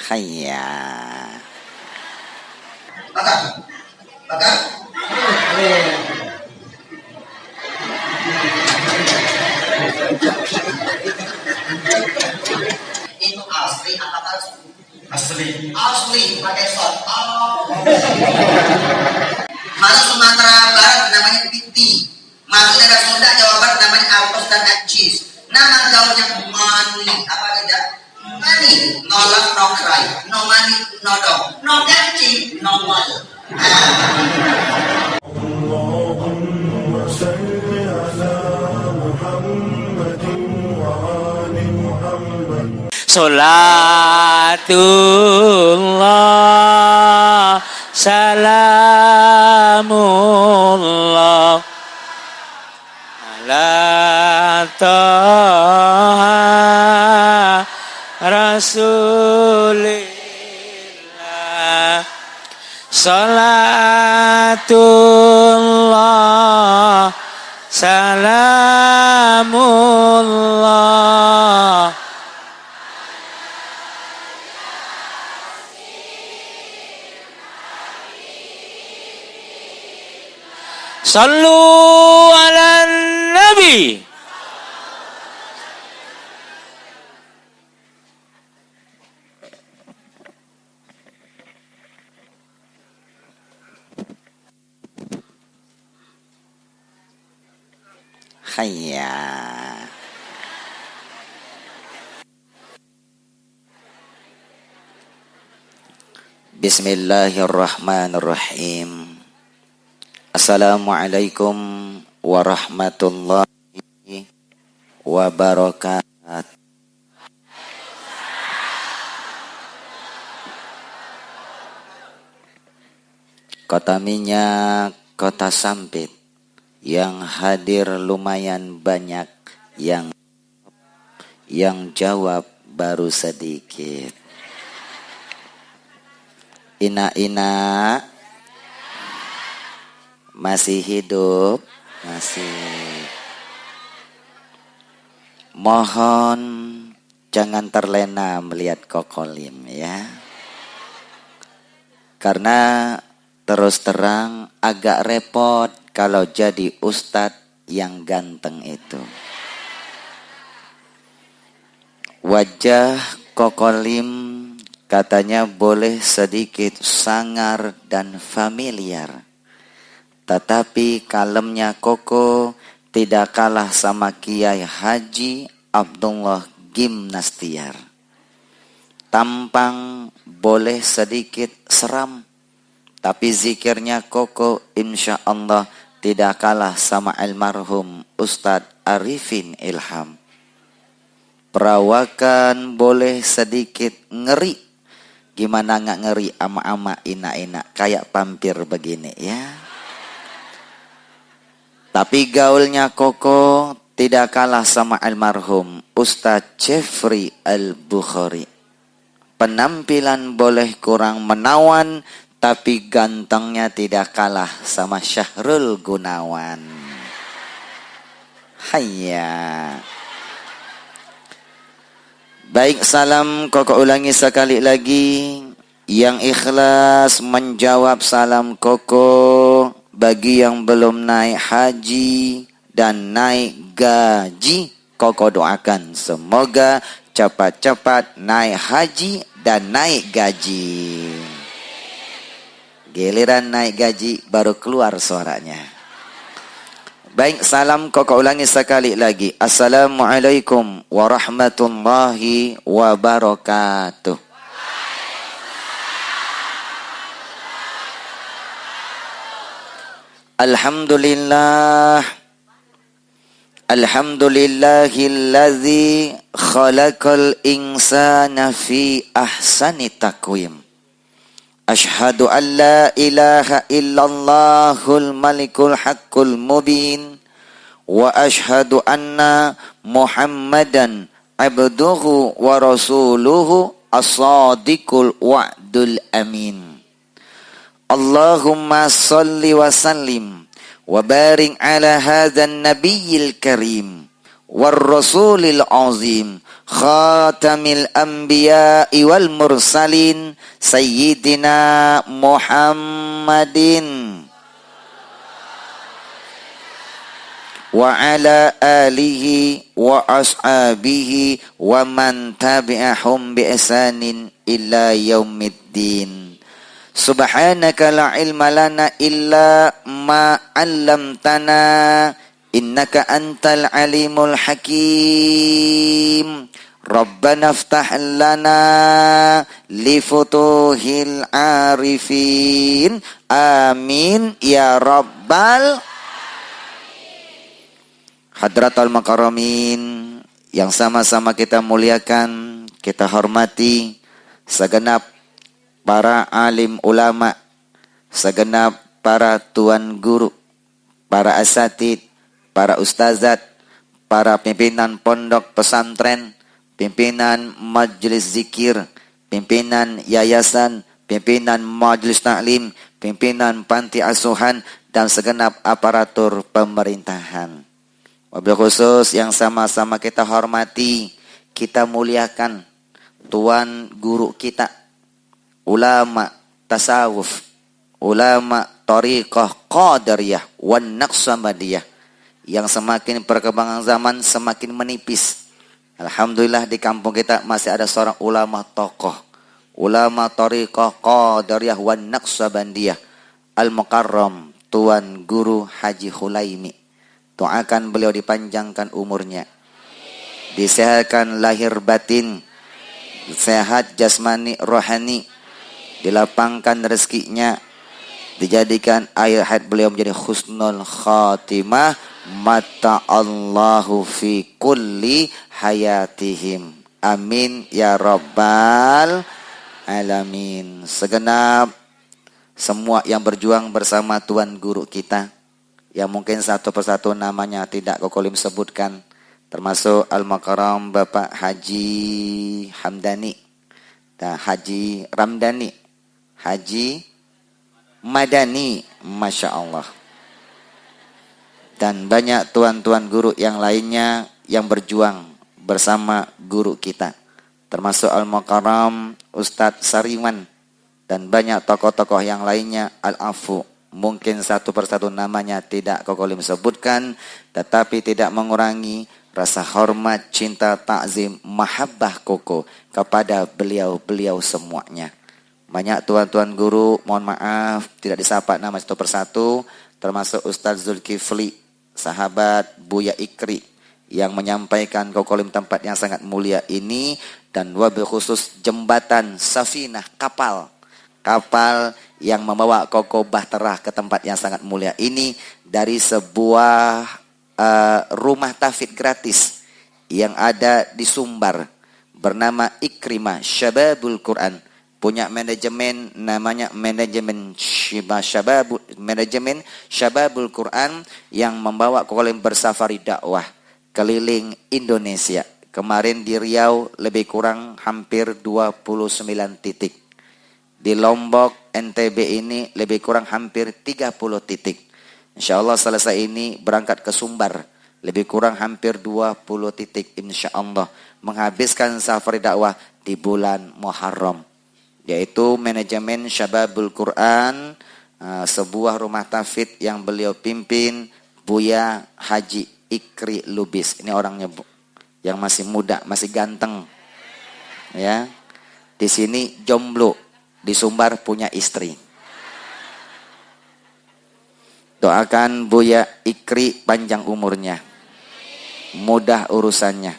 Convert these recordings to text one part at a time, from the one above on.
Hayya. Makan. Itu asli apa palsu? Asli pakai shot. Kalau Sumatera Barat namanya piti, masuk daerah Sunda Jawa Barat namanya apos dan acis. Nama gaulnya mani, apa tidak? Mani, nolak no cry, no money no dog, no dancing no wall. Salatullah salamullah ala taha rasulillah. Salatullah salamullah sallu ala nabi. Hayya. Bismillahirrahmanirrahim. Assalamualaikum warahmatullahi wabarakatuh. Kota Minyak, Kota Sampit, yang hadir lumayan banyak, yang jawab baru sedikit. Ina masih hidup, masih. Mohon jangan terlena melihat Kokolim ya. Karena terus terang agak repot kalau jadi ustadz yang ganteng itu. Wajah Kokolim katanya boleh sedikit sangar dan familiar. Tetapi kalemnya Koko tidak kalah sama Kiai Haji Abdullah Gimnastiar. Tampang boleh sedikit seram, tapi zikirnya Koko insya Allah tidak kalah sama almarhum Ustadz Arifin Ilham. Perawakan boleh sedikit ngeri. Gimana nggak ngeri ama-ama ina-ina kayak pampir begini ya. Tapi gaulnya Koko tidak kalah sama almarhum Ustadz Jeffrey Al-Bukhari. Penampilan boleh kurang menawan, tapi gantengnya tidak kalah sama Syahrul Gunawan. Hayya. Baik, salam Koko ulangi sekali lagi. Yang ikhlas menjawab salam Koko. Bagi yang belum naik haji dan naik gaji, Koko doakan semoga cepat-cepat naik haji dan naik gaji. Giliran naik gaji baru keluar suaranya. Baik, salam Koko ulangi sekali lagi. Assalamualaikum warahmatullahi wabarakatuh. Alhamdulillahilladzi khalaqal insana fi ahsani taqwim. Ashhadu an la ilaha illallahul malikul haqqul mubin wa ashhadu anna Muhammadan abduhu wa rasuluhu as-sadiqul wa'dul amin. Allahumma salli wa sallim wa barik ala hadzal nabiyil karim War-rasulil azim khatamil anbiya'i wal mursalin sayyidina Muhammadin wa ala alihi wa ashabihi wa man tabi'ahum bi ihsanin illa yaumiddin. Subhanaka la ilma lana illa ma 'allamtana innaka antal alimul hakim. Rabbana iftah lana li futuhil arifin. Amin ya rabbal Hadratul Makaramin yang sama-sama kita muliakan, kita hormati segenap para alim ulama, segenap para tuan guru, para asatid, para ustazat, para pimpinan pondok pesantren, pimpinan majelis zikir, pimpinan yayasan, pimpinan majelis taklim, pimpinan panti asuhan, dan segenap aparatur pemerintahan. Wabil khusus yang sama-sama kita hormati, kita muliakan tuan guru kita, ulama tasawuf, ulama tariqah qadariyah wan naqsabandiyah, yang semakin perkembangan zaman semakin menipis. Alhamdulillah di kampung kita masih ada seorang ulama tokoh, ulama tariqah qadariyah wan naqsabandiyah, Al-Mukarram Tuan Guru Haji Hulaimi. Doakan beliau dipanjangkan umurnya, disehatkan lahir batin, sehat jasmani rohani, dilapangkan rezekinya, dijadikan akhir hayat beliau menjadi husnul khatimah, mata Allahu fi kulli hayatihim. Amin ya rabbal alamin. Segenap semua yang berjuang bersama Tuan Guru kita, yang mungkin satu persatu namanya tidak Kokolim sebutkan, termasuk Al-Makaram Bapak Haji Hamdani, dan Haji Ramdani, Haji Madani, Masya Allah, dan banyak tuan-tuan guru yang lainnya yang berjuang bersama guru kita, termasuk Al-Makaram Ustadz Sariwan, dan banyak tokoh-tokoh yang lainnya. Al-Afu, mungkin satu persatu namanya tidak Kokolim sebutkan, tetapi tidak mengurangi rasa hormat, cinta, takzim, mahabbah Koko kepada beliau-beliau semuanya. Banyak tuan-tuan guru, mohon maaf tidak disapa nama satu persatu, termasuk Ustaz Zulkifli, sahabat Buya Ikri, yang menyampaikan Kokolim tempat yang sangat mulia ini, dan wabil khusus jembatan Safinah, kapal yang membawa Koko Bahtera ke tempat yang sangat mulia ini, dari sebuah rumah tahfidz gratis yang ada di Sumbar bernama Ikrimah Syababul Quran, punya manajemen namanya manajemen Syababul Quran, yang membawa Kokolim bersafari dakwah keliling Indonesia. Kemarin di Riau lebih kurang hampir 29 titik. Di Lombok, NTB ini lebih kurang hampir 30 titik. Insya Allah selesai ini berangkat ke Sumbar, lebih kurang hampir 20 titik. Insya Allah menghabiskan safari dakwah di bulan Muharram, yaitu manajemen Syababul Quran, sebuah rumah tahfidz yang beliau pimpin, Buya Haji Ikri Lubis. Ini orangnya yang masih muda, masih ganteng, ya. Di sini jomblo, di Sumbar punya istri. Doakan Buya Ikri panjang umurnya, mudah urusannya,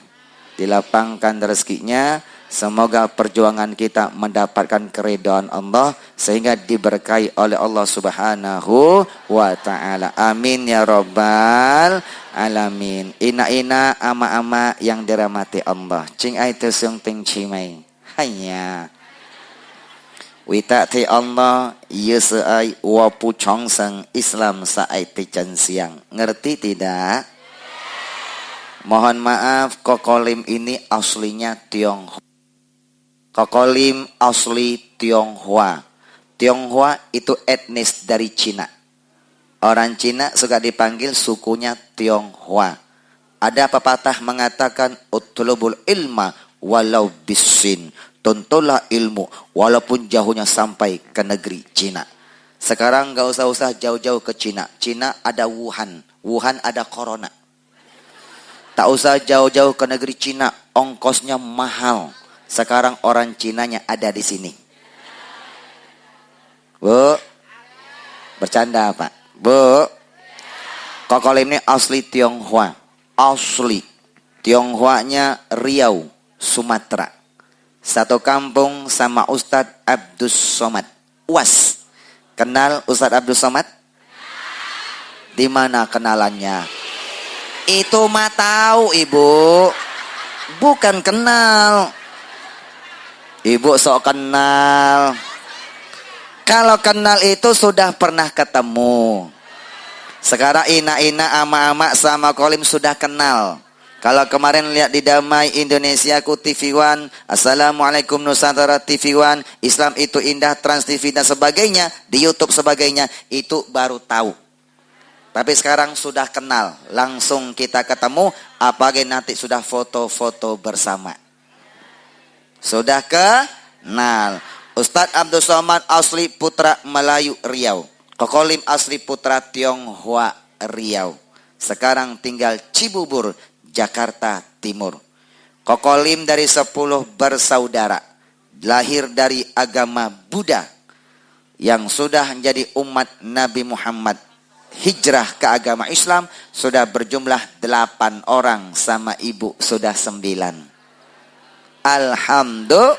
dilapangkan rezekinya. Semoga perjuangan kita mendapatkan keridhaan Allah sehingga diberkahi oleh Allah Subhanahu wa ta'ala. Amin ya rabbal alamin. Ina-ina ama-ama yang dirahmati Allah. Cing ai tu sung ting cimai. Hanya Wita ti Allah yesai wapu chongseng Islam saai ti siang. Ngerti tidak? Mohon maaf, Kokolim ini aslinya Tionghoa. Kokolim asli Tionghoa. Tionghoa itu etnis dari Cina. Orang Cina suka dipanggil sukunya Tionghoa. Ada pepatah mengatakan utlubul ilma walau bisin. Tuntutlah ilmu walaupun jauhnya sampai ke negeri Cina. Sekarang gak usah jauh-jauh ke Cina. Cina ada Wuhan. Wuhan ada corona. Tak usah jauh-jauh ke negeri Cina. Ongkosnya mahal. Sekarang orang Cinanya ada di sini. Bu, bercanda Pak. Bu, Kokolim ini asli Tionghoa. Asli. Tionghoanya Riau, Sumatera. Satu kampung sama Ustadz Abdus Somad. UAS. Kenal Ustadz Abdus Somad? Di mana kenalannya? Itu mah tahu Ibu. Bukan kenal. Ibu sok kenal. Kalau kenal itu sudah pernah ketemu. Sekarang ina-ina, ama-ama sama Kolim sudah kenal. Kalau kemarin lihat di Damai Indonesiaku TV One, Assalamualaikum Nusantara TV One, Islam itu indah, Trans TV dan sebagainya, di YouTube sebagainya, itu baru tahu. Tapi sekarang sudah kenal, langsung kita ketemu, apalagi nanti sudah foto-foto bersama. Sudah kenal. Ustadz Abdul Somad asli putra Melayu Riau. Kokolim asli putra Tionghoa Riau. Sekarang tinggal Cibubur, Jakarta Timur. Kokolim dari 10 bersaudara. Lahir dari agama Buddha. Yang sudah menjadi umat Nabi Muhammad. Hijrah ke agama Islam. Sudah berjumlah 8 orang. Sama ibu sudah 9. Alhamdulillah.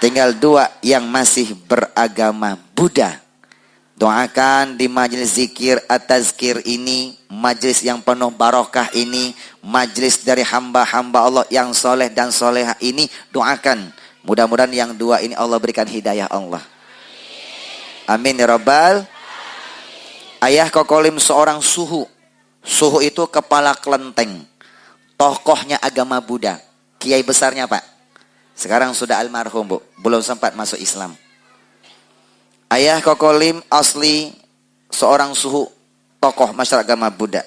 Tinggal 2 yang masih beragama Buddha. Doakan di majelis zikir at-tazkir ini, majelis yang penuh barokah ini, majelis dari hamba-hamba Allah yang soleh dan soleha ini, doakan. Mudah-mudahan yang 2 ini Allah berikan hidayah Allah. Amin ya Rabbal. Ayah Kokolim seorang suhu. Suhu itu kepala kelenteng. Tokohnya agama Buddha. Kiai besarnya Pak. Sekarang sudah almarhum Bu. Belum sempat masuk Islam. Ayah Kokolim asli seorang suhu, tokoh masyarakat agama Buddha.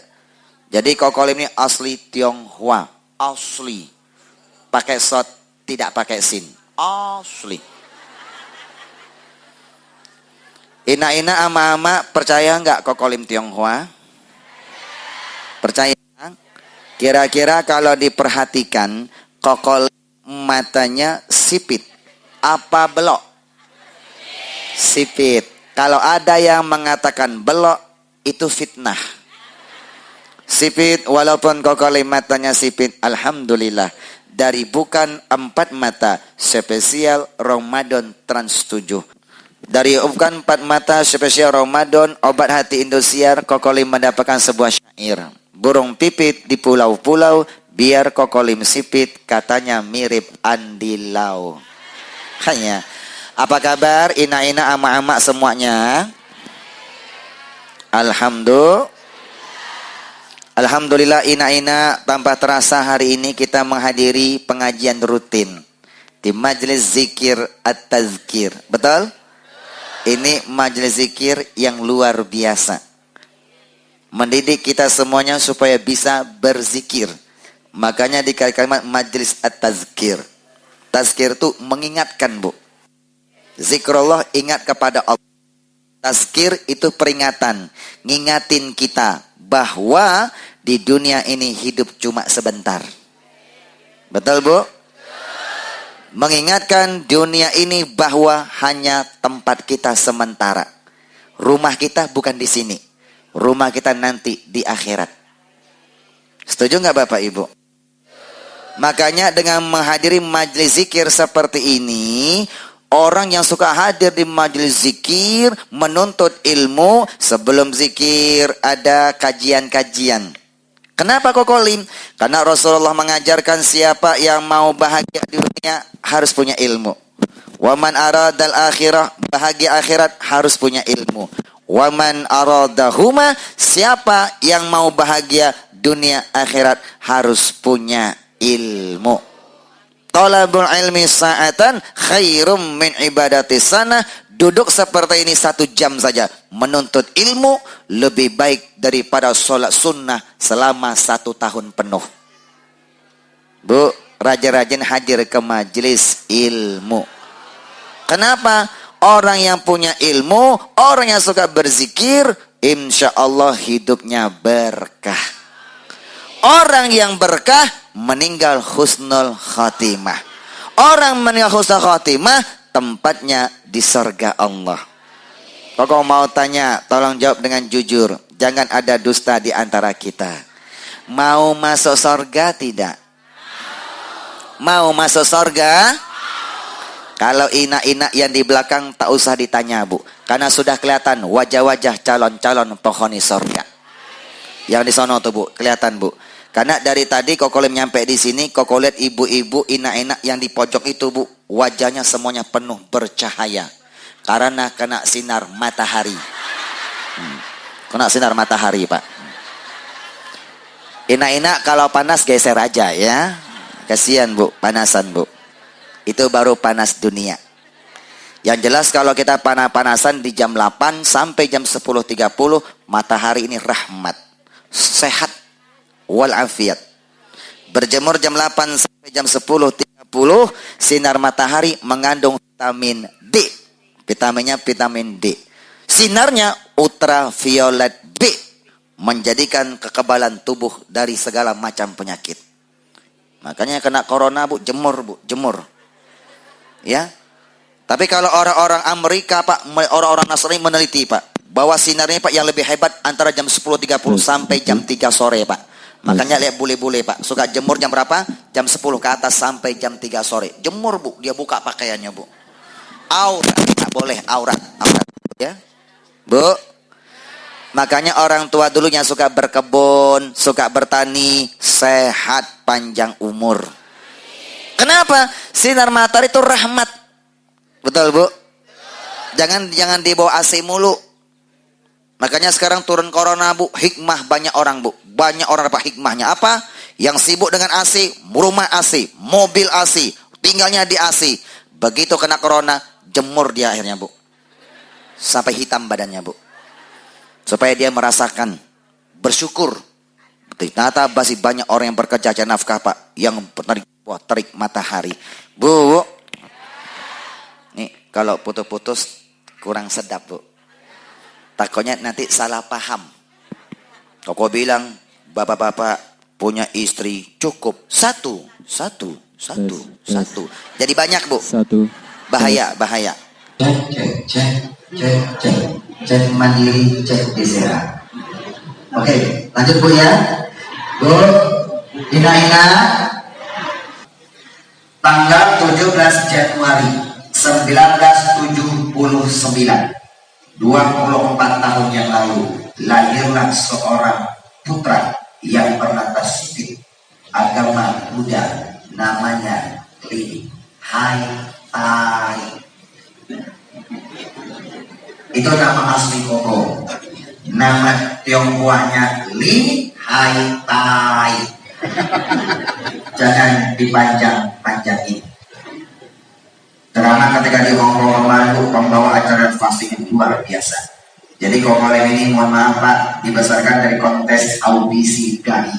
Jadi Kokolim ini asli Tionghoa. Asli. Pakai shot, tidak pakai sin. Asli. Ina-ina ama-ama percaya nggak Kokolim Tionghoa? Percaya? Kira-kira kalau diperhatikan, Kokolim matanya sipit. Apa belok? Sipit. Kalau ada yang mengatakan belok, itu fitnah. Sipit, walaupun Kokolim matanya sipit, alhamdulillah. Dari bukan 4 mata, spesial Ramadan Trans 7. Dari bukan 4 mata, spesial Ramadan, obat hati Indosiar, Kokolim mendapatkan sebuah syair. Burung pipit di pulau-pulau, biar Kokolim sipit, katanya mirip Andi Lau. Hanya. Apa kabar ina-ina ama-ama semuanya? Alhamdulillah ina-ina, tanpa terasa hari ini kita menghadiri pengajian rutin di majelis zikir at-tazkir. Betul? Ini majelis zikir yang luar biasa. Mendidik kita semuanya supaya bisa berzikir. Makanya dikali kalimat majelis at-tazkir. Tazkir itu mengingatkan Bu. Zikrullah, ingat kepada Allah. Tazkir itu peringatan, ngingatin kita bahwa di dunia ini hidup cuma sebentar. Betul Bu? Mengingatkan dunia ini bahwa hanya tempat kita sementara. Rumah kita bukan di sini. Rumah kita nanti di akhirat. Setuju nggak Bapak Ibu? Makanya dengan menghadiri majelis zikir seperti ini, orang yang suka hadir di majelis zikir, menuntut ilmu, sebelum zikir ada kajian-kajian. Kenapa Kokolim? Karena Rasulullah mengajarkan siapa yang mau bahagia di dunia harus punya ilmu. Waman aradal akhirah, bahagia akhirat harus punya ilmu. Waman aradahuma, siapa yang mau bahagia dunia akhirat harus punya ilmu. Talabul ilmi sa'atan khairum min ibadati sana. Duduk seperti ini 1 jam saja menuntut ilmu lebih baik daripada sholat sunnah selama 1 tahun penuh. Bu, rajin-rajin hadir ke majelis ilmu. Kenapa? Orang yang punya ilmu, orang yang suka berzikir, insya Allah hidupnya berkah. Orang yang berkah meninggal husnul khatimah. Orang meninggal husnul khatimah tempatnya di surga Allah. Kalau mau tanya, tolong jawab dengan jujur. Jangan ada dusta di antara kita. Mau masuk surga tidak? Mau masuk surga? Kalau inak-inak yang di belakang tak usah ditanya, Bu. Karena sudah kelihatan wajah-wajah calon-calon penghuni surga. Yang di sono tuh, Bu, kelihatan, Bu. Karena dari tadi Kokolim nyampe di sini, Koko lihat ibu-ibu, inak-inak yang di pojok itu, Bu, wajahnya semuanya penuh bercahaya. Karena kena sinar matahari. Kena sinar matahari, Pak. Inak-inak kalau panas geser aja ya. Kasihan, Bu, panasan, Bu. Itu baru panas dunia. Yang jelas kalau kita panas-panasan di jam 8 sampai jam 10.30, matahari ini rahmat. Sehat walafiat. Berjemur jam 8 sampai jam 10.30, sinar matahari mengandung vitamin D. Vitaminnya vitamin D. Sinarnya ultraviolet B, menjadikan kekebalan tubuh dari segala macam penyakit. Makanya kena corona, Bu, jemur, Bu, jemur. Ya. Tapi kalau orang-orang Amerika, Pak, orang-orang Nasrani meneliti, Pak, bahwa sinarnya, Pak, yang lebih hebat antara jam 10.30 sampai jam 3 sore, Pak. Makanya lihat bule-bule, Pak, suka jemur jam berapa? Jam 10 ke atas sampai jam 3 sore. Jemur, Bu, dia buka pakaiannya, Bu. Aurat, tak boleh aurat, ya. Bu. Makanya orang tua dulunya suka berkebun, suka bertani, sehat, panjang umur. Kenapa? Sinar matahari itu rahmat. Betul, Bu? Jangan dibawa AC mulu. Makanya sekarang turun corona, Bu, hikmah banyak orang, Bu. Banyak orang dapat hikmahnya apa? Yang sibuk dengan AC, rumah AC, mobil AC, tinggalnya di AC. Begitu kena corona, jemur dia akhirnya, Bu. Sampai hitam badannya, Bu. Supaya dia merasakan bersyukur. Ternyata masih banyak orang yang bekerja cari nafkah, Pak, yang terik matahari. Bu, nih kalau putus-putus kurang sedap, Bu. Takutnya nanti salah paham. Koko bilang bapak-bapak punya istri cukup satu. Jadi banyak, Bu. Bahaya. Cek mandiri, cek desera. Oke, lanjut, Bu, ya. Bu, Ina tanggal 17 Januari 1979, 24 tahun yang lalu, lahirlah seorang putra yang pernah tersisih agama Buddha, namanya Li Hai Tai. Itu nama asli Koko. Nama Tionghoanya Li Hai Tai. Jangan dipanjang-panjangin. Karena ketika di Hong Kong kemarin, pembawa acara fasting luar biasa. Jadi Kokolem ini, mohon maaf, Pak, dibesarkan dari kontes audisi DAI.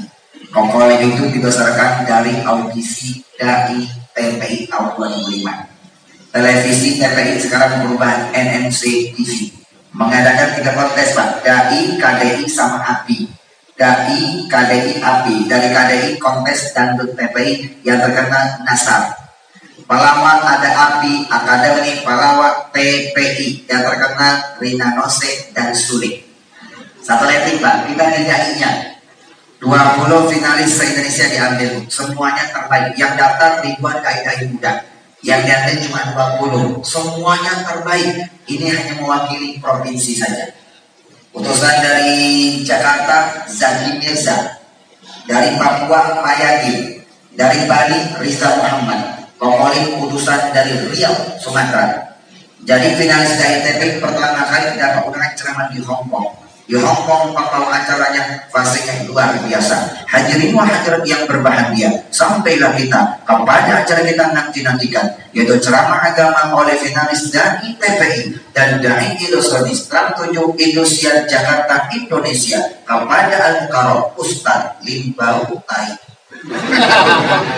Kokolem itu dibesarkan dari audisi DAI TPI tahun 2005. Televisi TPI sekarang berubah NNC TV. Mengadakan 3 kontes, Pak. DAI, KDI, sama API. DAI, KDI, API. Dari KDI kontes dangdut TPI yang terkenal Nasar. Pelawak ada API, Akademi Pelawak TPI yang terkenal Rina Nose dan Sulik. Satu lagi, Pak, kita di DAI-nya 20 finalis se-Indonesia diambil. Semuanya terbaik. Yang daftar ribuan DAI muda. Yang diambil cuma 20. Semuanya terbaik. Ini hanya mewakili provinsi saja. Utusan dari Jakarta, Zaki Mirza. Dari Papua, Mayadi. Dari Bali, Riza Muhammad. Kokolin utusan dari Riau, Sumatera. Jadi finalis dari TPI pertama kali dapat undangan ceramah di Hong Kong. Di Hong Kong bakal acaranya fasenya luar biasa. Hadirin wa hadirat yang berbahagia, sampailah kita kepada acara kita nanti-nantikan, yaitu ceramah agama oleh finalis dari TPI dan Dai Ilusionis Trans 7 Indosiar Jakarta Indonesia kepada Al-Mukarram Ustaz Lim Bau Tai.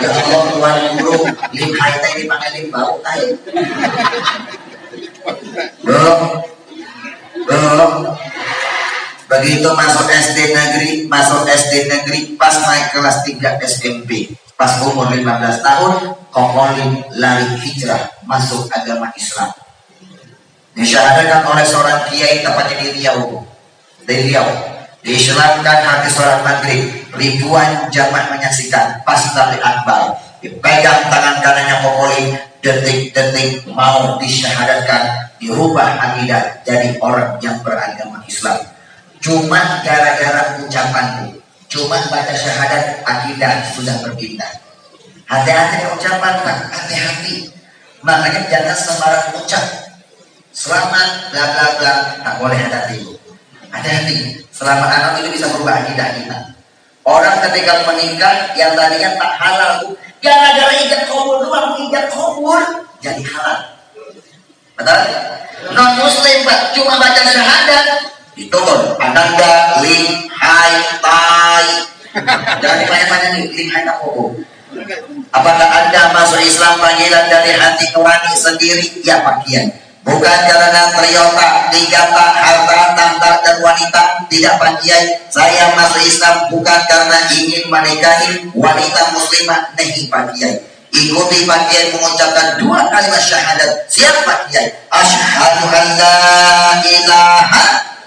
Ya Allah, Tuhan Guru Lim Hai Tai dipanggil Lim Bau Tai. Begitu masuk SD negeri, pas naik kelas 3 SMP, pas umur 15 tahun, Kokolim lari hijrah masuk agama Islam. Disyahadakan oleh seorang kiai tepatnya di Riau. Diislamkan hati sholat maghrib, ribuan jamaah menyaksikan pas tabligh akbar. Dipegang tangan kanannya Kokolim, detik-detik mau disyahadatkan, dirubah akidah jadi orang yang beragama Islam. Cuma gara-gara ucapanku, cuma baca syahadat, akidah sudah berpindah. Hati-hati ucapan, Pak, hati-hati. Makanya jangan sembarang ucap selamat bla bla bla, tak boleh, hati-hati. Hati-hati, selamat anak itu bisa berubah akidah kita. Orang ketika menikah yang tadinya tak halal tuh, gara-gara ijab kabul doang, ijab kabul jadi halal. Betul? Non muslim, Pak, cuma baca syahadat diturun, Ananda Lim Hai Tai. Jangan dipanjang-panjang nih, Lim Hai Tai. Apakah Anda masuk Islam panggilan dari hati nurani sendiri? Ya, Pak Kiai. Bukan karena Toyota, digata, harta, tahta, dan wanita. Tidak, Pak Kiai. Saya masuk Islam bukan karena ingin menikahi wanita muslimah. Nahi, Pak Kiai. Ikuti Pak Kiai mengucapkan 2 kalimat syahadat. Siap, Pak Kiai? Asyhadu an la ilaha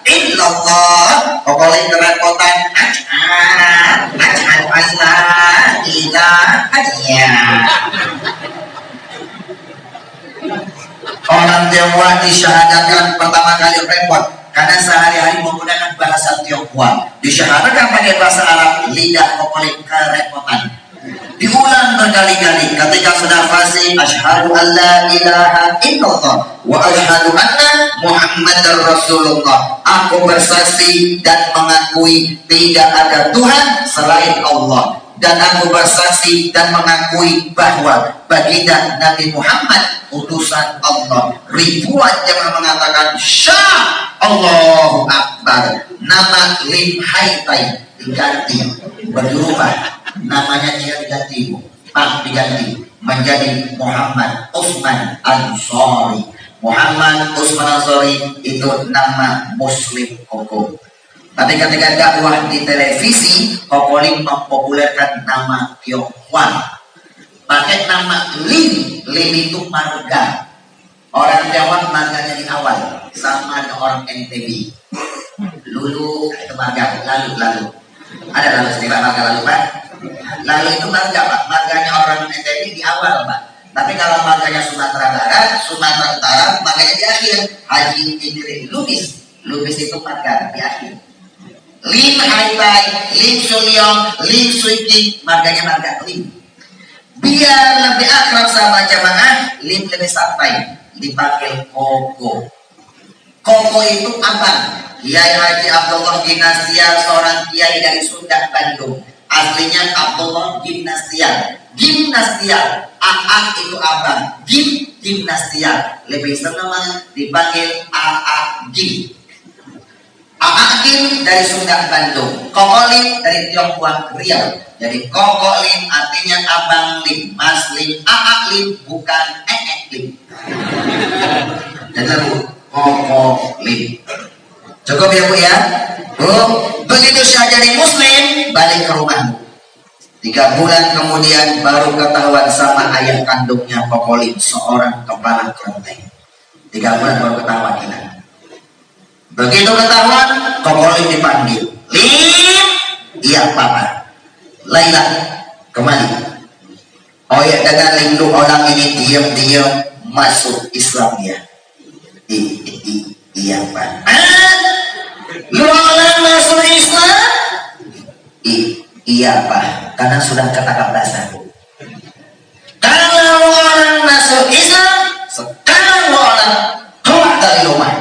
illallah. Pokoknya kerepotan asyhadu an la ilaha illallah. Orang Tionghoa disyahadatkan pertama kali repot karena sehari-hari menggunakan bahasa Tionghoa. Disyahadatkan pakai bahasa Arab, lidah Pokoknya kerepotan. Diulang berkali-kali ketika sudah fasih, asyhadu an la ilaha illallah wa asyhadu anna Muhammadar Rasulullah. Aku bersaksi dan mengakui tidak ada Tuhan selain Allah, dan aku bersaksi dan mengakui bahwa baginda Nabi Muhammad utusan Allah. Ribuan jemaah mengatakan syah, Allahu Akbar. Nama Lim Hai Tai diganti, berubah. Namanya dia diganti, Pak, diganti menjadi Muhammad Usman Ansori. Muhammad Usman Ansori itu nama Muslim Koko. Tapi ketika dakwah di televisi, Kokolim mempopulerkan nama Tionghoa. Pakai nama Lim. Lim itu marga. Orang Jawa marganya di awal, sama dengan orang NTB. Lulu itu marga, lalu. Ada lalu sendiri marga lalu, Pak. Lalu itu marga, Pak. Marganya orang NTB di awal, Pak. Tapi kalau marganya Sumatera Barat, Sumatera Utara, marganya di akhir. Haji Idris Lubis itu marga di akhir. Lim Hai Tai, Lim Sulyong, Lim Suiki, marganya marga Lim. Biar lebih akrab sama jamaah, Lim lebih santai, dipanggil Koko. Koko itu abang. Kiai Haji Abdullah Gimnastiar, seorang kiai dari Sunda, Bandung. Aslinya Abdullah Gimnastiar. AA itu abang. Gimnastiar. Lebih senang dipanggil AA Gim. AA Gim dari Sunda, Bandung. Koko Lim dari Tionghoa, Riau. Jadi Koko Lim artinya abang Lim, Mas Lim, AA Lim, bukan Lim. Jadi Koko Lim. Cukup ya Bu ya. Bu, begitu saya jadi muslim, balik ke rumahmu. 3 bulan kemudian baru ketahuan sama ayah kandungnya Koko Lim, seorang kepala kelenteng. 3 bulan baru ketahuan kita. Begitu ketahuan, Koko Lim dipanggil. Lim, iya Papa. Laila, kembali. Oh ya, dengan Lim lu orang ini diam-diam masuk Islam ya. Iya Pak. Lu orang masuk Islam? Iya Pak, karena sudah ketangkap basah. Kalau orang masuk Islam, sekarang orang keluar dari rumah.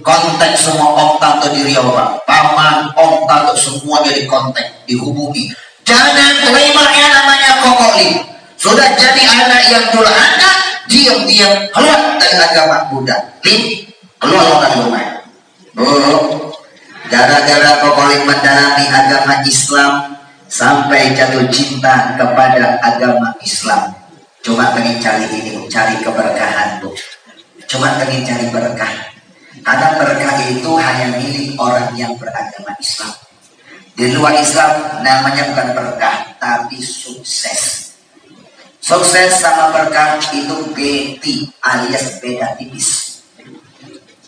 kontak semua Om Tante di Riau Pak, paman Om Tante semuanya di kontak, dihubungi. Jangan terima yang namanya kokolim. Sudah jadi anak yang durhaka, diam-diam keluar dari agama Buddha. Keluar dari rumah. Gara-gara kokolim mendalami agama Islam sampai jatuh cinta kepada agama Islam. Cuma pengen cari ini, cari keberkahan Bu. Cuma pengen cari berkah. Karena berkah itu hanya milik orang yang beragama Islam. Di luar Islam namanya bukan berkah, tapi sukses. Sukses sama berkah itu beti alias beda tipis.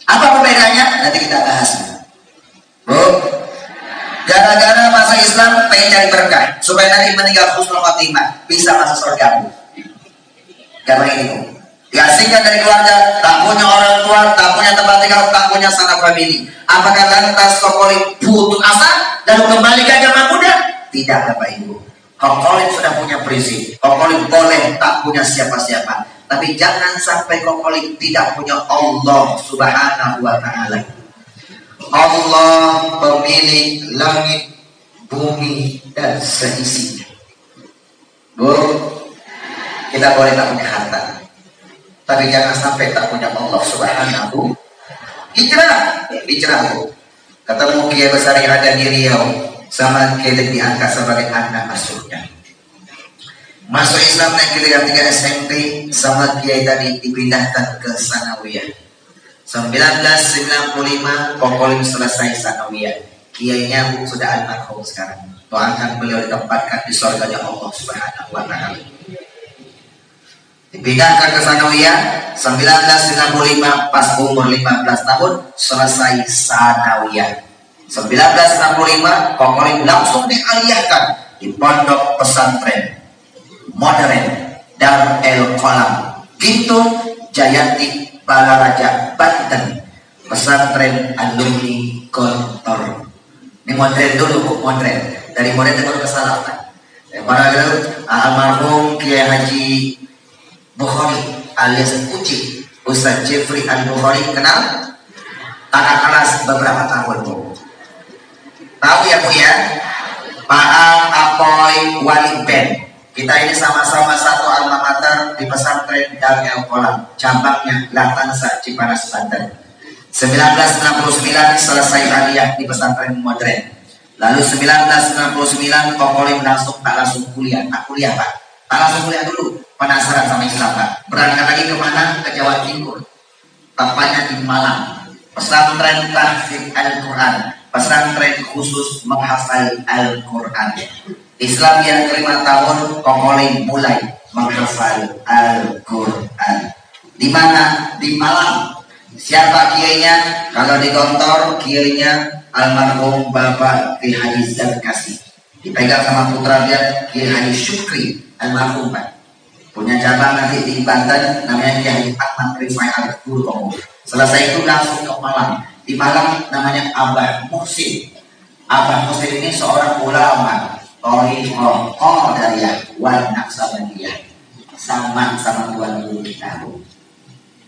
Apa perbedaannya? Nanti kita bahas. Bu, gara-gara masa Islam pengen cari berkah supaya nanti meninggal husnul khotimah bisa masuk surga. Karena ini Bu, diasingkan dari keluarga, tak punya orang tua, tak punya tempat tinggal, tak punya sanak famili. Apakah lantas kokolim putus asa dan kembali ke agama Buddha? Tidak Bapak Ibu. Kokolim sudah punya prinsip. Kokolim boleh tak punya siapa-siapa, tapi jangan sampai kokolim tidak punya Allah Subhanahu wa Ta'ala. Allah pemilik langit, bumi dan seisinya. Bu, kita boleh tak punya harta, tapi jangan sampai tak punya Allah Subhanahu. Hijrah Bu. Ketemu kiai besar yang ada di Riau sama kiai yang diangkat sebagai anak asuhnya. Masuk Islam naik kelas 3 SMP sama kiai tadi dipindahkan ke Sanawiyah. 1995 kokolim selesai Sanawiyah. Kiainya sudah almarhum sekarang. Doakan beliau ditempatkan di surganya Allah Subhanahu wa Ta'ala. Dipindahkan ke Sanawiyah 1995 pas umur 15 tahun selesai Sanawiyah. 1965 kokolim langsung dialihkan di pondok pesantren modern Dar El Kolam Gintung Jayanti Balaraja Banten, pesantren alumni Gontor. Ini modern dulu Bu, modern. Dari modern baru ke Salafan. Para almarhum Kiai Haji Bukhari alias Uci, Ustaz Jeffrey Al-Bukhari, kenal? Kakak kelas beberapa tahun Bu. Tahu ya Bu ya? Paang Apoy Wali Ben. Kita ini sama-sama satu alma mater di pesantren Dar El Kolam, cabangnya Latansa Cipanas Banten. 1969 selesai aliyah di pesantren modern. Lalu 1969 kokolim langsung kuliah. Tak kuliah Pak, tak langsung kuliah dulu. Penasaran sama Islam Pak. Berangkat lagi kemana? Ke Jawa Timur. Tepatnya di Malang. Pesantren Tahfidz Al-Quran. Pesantren khusus menghafal Al-Quran. Islam yang kelima tahun kokolim mulai menghafal Al-Quran. Di mana? Di Malang. Siapa kiainya? Kalau di Gontor kiainya almarhum Bapak Kiai Haji Zarkasi. Dipegang sama putra dia Kiai Haji Syukri almarhum Pak. Punya cabang nanti di Banten namanya Kiai Ahmad Rifai Al-Guru. Selesai itu langsung ke Malang. Di Malang namanya Abah Muhsin. Abah Muhsin ini seorang ulama Thariqah Qadariyah wal Naqsabandiyah. Sama Tuan Guru kita.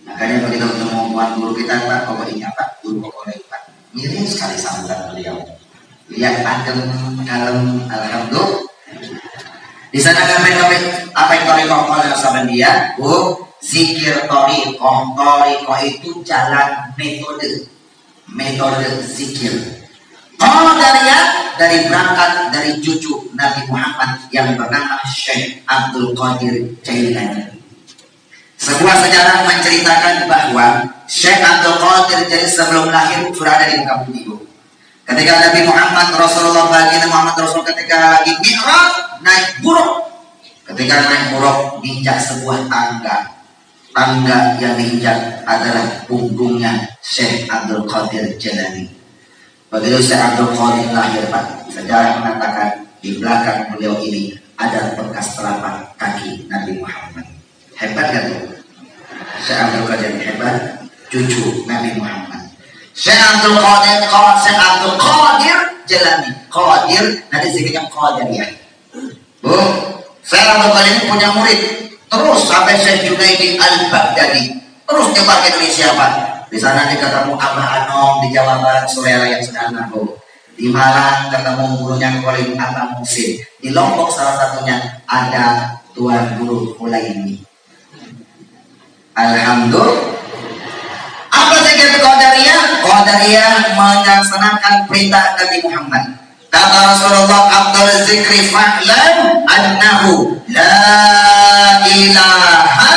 Makanya begitu ketemu Tuan Guru kita Pak, pokoknya Pak, Guru pokoknya Pak, mirip sekali sambutan beliau. Lihat adem, kalem, alhamdulillah. Di sana ngapain apa yang Thariqah Qadariyah? Bu, zikir Thariqah. Thariqah itu jalan metode zikir. Qadariyah dari berangkat dari cucu Nabi Muhammad yang bernama Syekh Abdul Qadir Jailani. Sebuah sejarah menceritakan bahwa Syekh Abdul Qadir Jailani sebelum lahir sudah ada di muka bumi. Ketika Nabi Muhammad Rasulullah ketika lagi mi'raj naik buruk. Ketika naik buruk diinjak sebuah tangga. Tangga yang diinjak adalah punggungnya Syekh Abdul Qadir Jailani. Begitu Syekh Abdul Qadir lahir Pak, sejarah mengatakan di belakang beliau ini ada bekas telapak kaki Nabi Muhammad. Hebat kan tuh? Syekh Abdul Qadir hebat, cucu Nabi Muhammad. Syekh Abdul Qadir Jailani. Qadir nanti zikirnya Qadariyah. Bu, Syekh Abdul Qadir ini punya murid terus sampai Syekh Junaidi Al-Baghdadi. Terus nyebar ke Indonesia Pak. Di sana ketemu Abah Anom di Jawa Barat, Surela yang sekarang Bu. Di Malang ketemu gurunya Kolim Atta Musin. Di Lombok salah satunya ada Tuan Guru Hulaimi. Alhamdulillah. Apa zikir Qadariyah? Qadariyah melaksanakan perintah Nabi Muhammad. Kata Rasulullah, afdal zikri fa'lam annahu la ilaha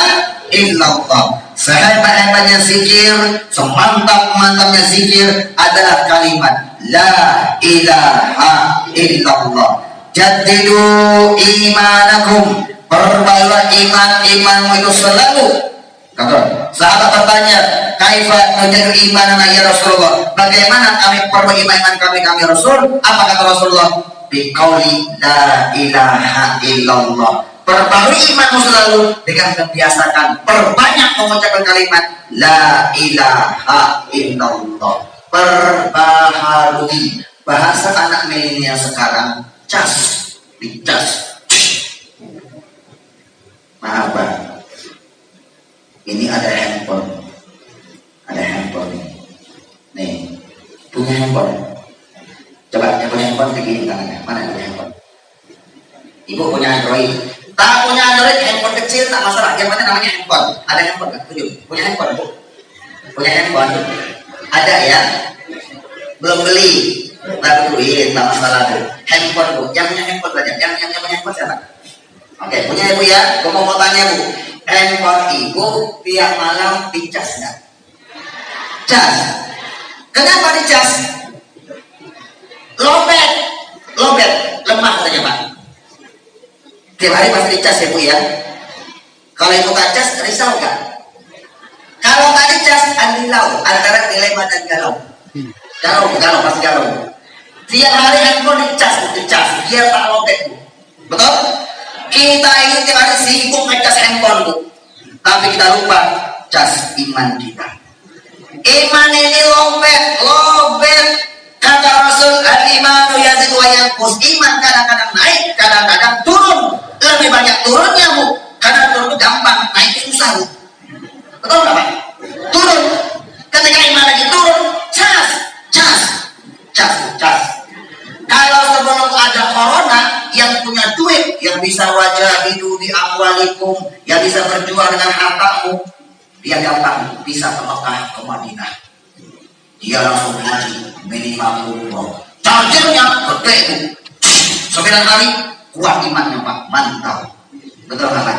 illallah. Sehebat-hebatnya zikir, semantap-mantapnya zikir adalah kalimat la ilaha illallah. Jaddidu imanakum, perbaikilah imanmu itu selalu. Kata sahabat bertanya, kaifa nujahidu imanana ya Rasulullah? Bagaimana kami perbaiki iman kami Rasul? Apa kata Rasulullah? Biqauli la ilaha illallah. Perbarui imanmu selalu dengan membiasakan perbanyak mengucapkan kalimat la ilaha illallah. Perbaharui. Bahasa anak milenial sekarang cas, dicas. Maaf Pak, ini ada handphone, nih, punya handphone. Coba yang punya handphone begini tangannya, mana yang punya handphone? Ibu punya Android, tak punya Android, handphone kecil tak masalah. Yang penting namanya handphone. Ada handphone kan? Tujuh, punya handphone Bu? Punya handphone? Ada ya? Belum beli, tak duit, tak masalah tuh. Handphone Bu, yang punya handphone saja. Yang punya handphone siapa? Oke, punya Ibu ya. Gue mau tanya Bu, handphone Ibu tiap malam dicas nggak? Cas. Kenapa dicas? Lobet, lemah saja Pak. Tiap hari pasti dicas ya Bu ya. Kalau Ibu tak cas, risau nggak? Kalau tak dicas, andilau antara dilema dan galau. Galau pasti galau. Tiap hari handphone dicas, biar tak lobet Bu. Betul? Kita ini tiap hari sibuk ngecas handphone Bu, tapi kita lupa cas iman kita. Iman ini lobet. Kata Rasul, al-imanu yazidu wa yanqus. Iman kadang-kadang naik, kadang-kadang turun. Lebih banyak turunnya Bu, karena turun gampang, naik susah Bu. Betul nggak Pak? Turun. Ketika iman lagi turun, cas. Kalau sebelum ada corona, yang punya duit, yang bisa wajah hidup di amwalikum, yang bisa berjuang dengan hartamu, dia gampang bisa ke Mekah, ke Madinah. Dia langsung haji minimal umroh. Chargernya gede Bu. 9 hari kuat imannya Pak, mantap. Betul nggak Pak?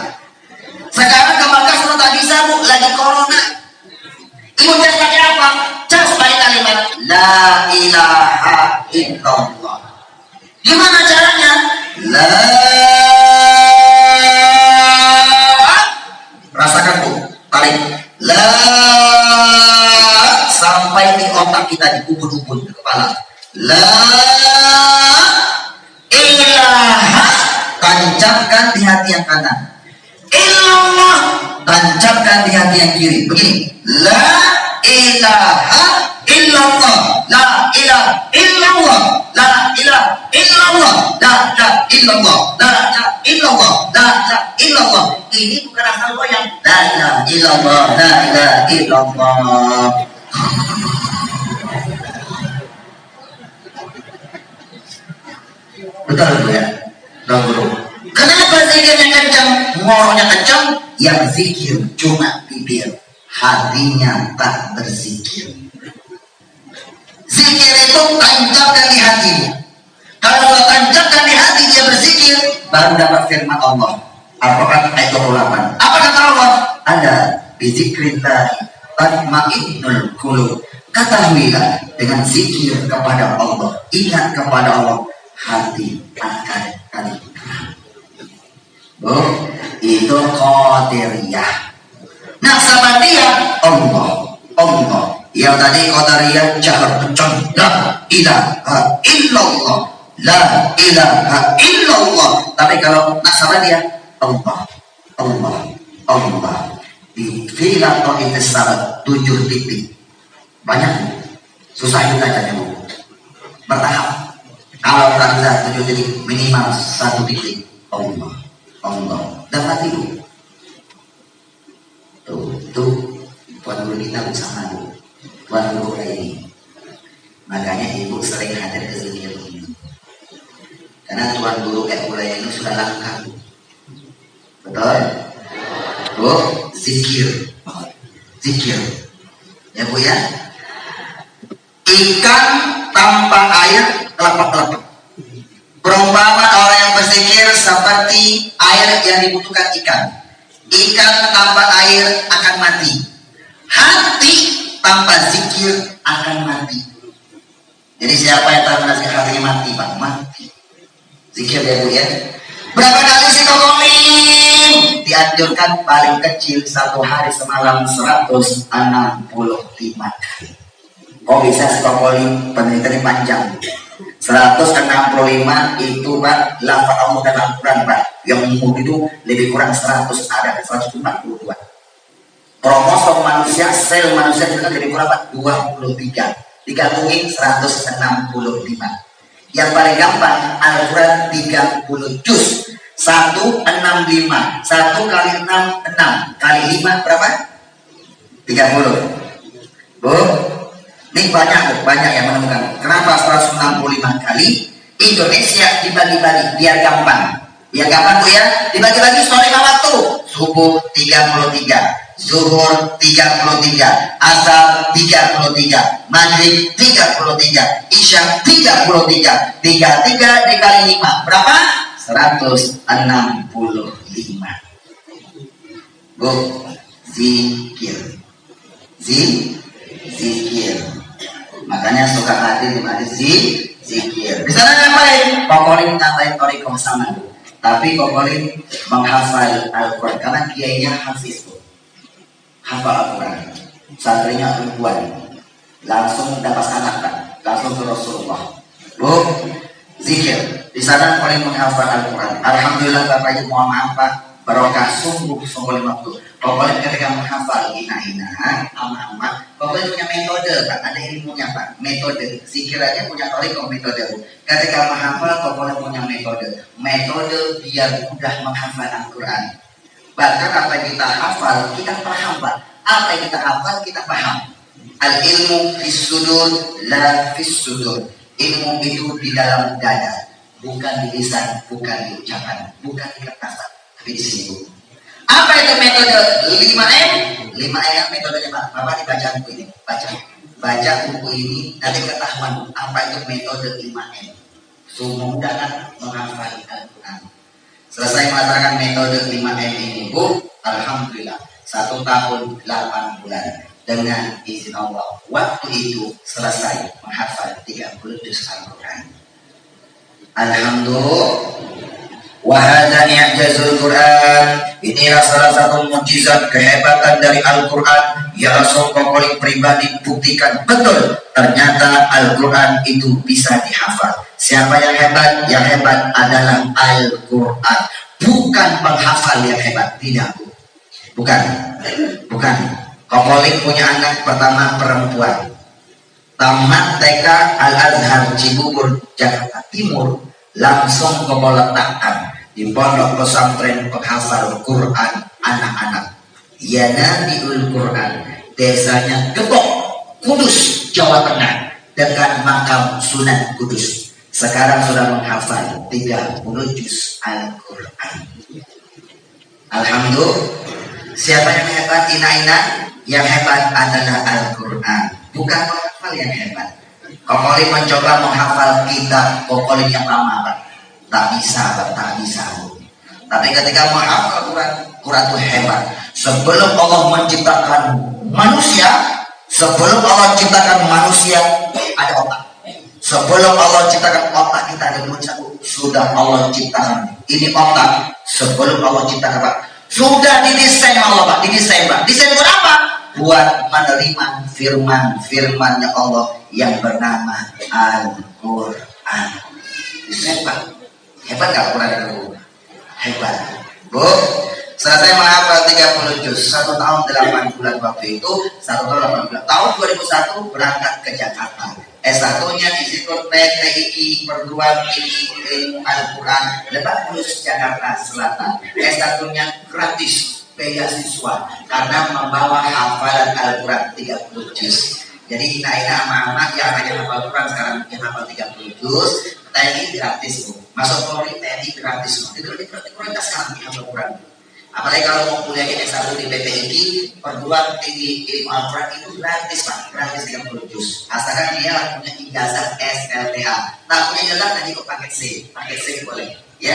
Sekarang ke Mekah sudah tak bisa Bu, lagi corona. Ibu cas pakai apa? Cas pakai kalimat la ilaha illallah. Gimana caranya? Rasakan Bu, tarik sampai di otak kita, di ubun-ubun di kepala. La ilaha, tancapkan di hati yang kanan. Illallah, tancapkan di hati yang kiri. Begini, la ilaha illallah, la ilaha illallah, la ilaha illallah, la ilaha illallah, la ilaha illallah, la ilaha illallah. Ini bukan asal goyang. La ilaha illallah, la ilaha illallah. Betul Bu ya? Guru. Kenapa zikirnya kencang? Ngorohnya kencang? Yang zikir cuma bibir, hatinya tak berzikir. Zikir itu tancapkan di hatimu. Kalau tancapkan di hati dia berzikir, baru dapat firman Allah. Al-Quran ayat 28. Apa kata Allah? Ada bizikrillah tatmainnul qulub. Ketahuilah dengan zikir kepada Allah, ingat kepada Allah, hati akan tenang. Bu, itu Qadariyah. Nah, Sabatiyah Allah. Yang tadi Qadariyah jahar kencang, la ilaha illallah, la ilaha illallah. Tapi kalau Nasabadiyah Allah. Di filah itu sabat 7 titik. Banyak, susah juga caranya Bu. Bertahap. Kalau tak bisa 7 titik, minimal 1 titik. Allah. Dapat itu. Tuh, Tuan Guru kita bersama Bu. Tuan Guru ini. Makanya ibu sering hadir ke zikir ini. Karena Tuan Guru Mulai ini sudah langka. Betul? Bu, zikir. Zikir. Ya Bu ya. Ikan tanpa air kelapa-kelapa. Perumpamaan orang yang berzikir seperti air yang dibutuhkan ikan. Ikan tanpa air akan mati. Hati tanpa zikir akan mati. Jadi siapa yang tak menasih hatinya mati, Pak? Mati. Zikir ya Bu ya. Berapa kali sih kokolim? Dianjurkan paling kecil satu hari semalam 165 kali. Kok bisa kokolim? Penelitian panjang. 165 itu Pak, lafaz Allah dalam Al-Quran Pak. Yang umum itu lebih kurang 100, ada 142. Kromosom manusia, sel manusia itu kan lebih kurang Pak, 23. Digabungin 165. Yang paling gampang, Al-Quran 30 juz. 165. 1 kali 6, 6. Kali 5 berapa? 30. Bu, ini banyak yang menemukan. Kenapa 165 kali? Indonesia dibagi-bagi biar gampang. Biar gampang Bu ya. Dibagi-bagi sore waktu. Subuh 33. Zuhur 33, asar 33, maghrib 33, isya 33, 33 dikali 5 berapa? 165. Bu, zikir, zikir. Makanya suka hadir di zikir. Di sana ngapain? Kokolim ngapain torikoh sama. Tapi kokolim menghafal Al-Quran karena kiainya hafiz. Hafal Al-Quran, santrinya perempuan, langsung dapat anak kan, langsung ke Rasulullah. Bu, zikir di sana paling menghafal Al-Quran. Alhamdulillah Bapak Ibu mohon maaf Pak, barokah sungguh waktu. Pokoknya ketika menghafal ina ama, pokoknya punya metode Pak, ada ilmunya Pak, metode. Zikir aja punya toriko metode. Ketika menghafal pokoknya punya metode biar mudah menghafal Al-Quran. Bahkan apa yang kita hafal, kita paham Pak. Apa yang kita hafal, kita paham. Al-ilmu fis sudur, la fis sudur. Ilmu itu di dalam dada. Bukan di lisan, bukan di ucapan, bukan di kertas, tapi di sini. Apa itu metode 5M? 5M metodenya Pak. Bapak dibaca buku ini. Baca buku ini, nanti ketahuan apa itu metode 5M. Mudah menghafal Al-Quran. Selesai mengatakan metode 5M ini Bu, alhamdulillah 1 tahun 8 bulan dengan izin Allah. Waktu itu selesai menghafal 30 juz Al-Quran. Alhamdulillah. Wahada i'jazul Quran. Inilah salah satu mukjizat kehebatan dari Al-Quran. Ya Rasul Kokolim pribadi buktikan betul ternyata Al-Quran itu bisa dihafal. Siapa yang hebat? Yang hebat adalah Al-Quran. Bukan penghafal yang hebat, tidak Bu. Bukan. Kokolim punya anak pertama perempuan. Tamat TK Al-Azhar Cibubur, Jakarta Timur. Langsung Kokol letakkan di pondok pesantren penghafal Quran anak-anak. Yanabiul Quran, desanya Depok, Kudus, Jawa Tengah, dekat makam Sunan Kudus. Sekarang sudah menghafal 30 juz Al-Quran. Alhamdulillah. Siapa yang hebat? Ina-ina. Yang hebat adalah Al-Quran, bukan penghafal yang hebat. Kokolim mencoba menghafal kitab Kokolim yang lama Pak. Tak bisa. Tapi ketika menghafal Quran itu hebat. Sebelum Allah menciptakan manusia, ada otak. Sebelum Allah ciptakan otak kita ada sudah Allah ciptakan. Ini otak sebelum Allah ciptakan Pak. Sudah didesain Allah Pak. Didesain buat apa? Buat menerima firman-firmannya Allah yang bernama Al-Quran. Hebat gak Quran itu? Hebat. Bu, selesai menghafal 30 juz 1 tahun 8 bulan waktu itu. 1 tahun 8 bulan. Tahun 2001 berangkat ke Jakarta. S1-nya Institut PTII Perguruan Tinggi Ilmu Al-Quran Lebak Bulus Jakarta Selatan. S1-nya gratis beasiswa karena membawa hafalan Al-Quran 30 juz. Jadi Ina anak-anak yang hanya hafal Quran sekarang mungkin hafal 30 juz, TNI gratis bu. Masuk Polri TNI gratis bu. Itu prioritas sekarang hafal Quran. Apalagi kalau mau kuliah S1 di PTIG, perguruan tinggi ilmu Al-Quran itu gratis pak, gratis 30 juz. Asalkan dia punya ijazah SLTA. Tak punya ijazah nanti kok paket C boleh, ya.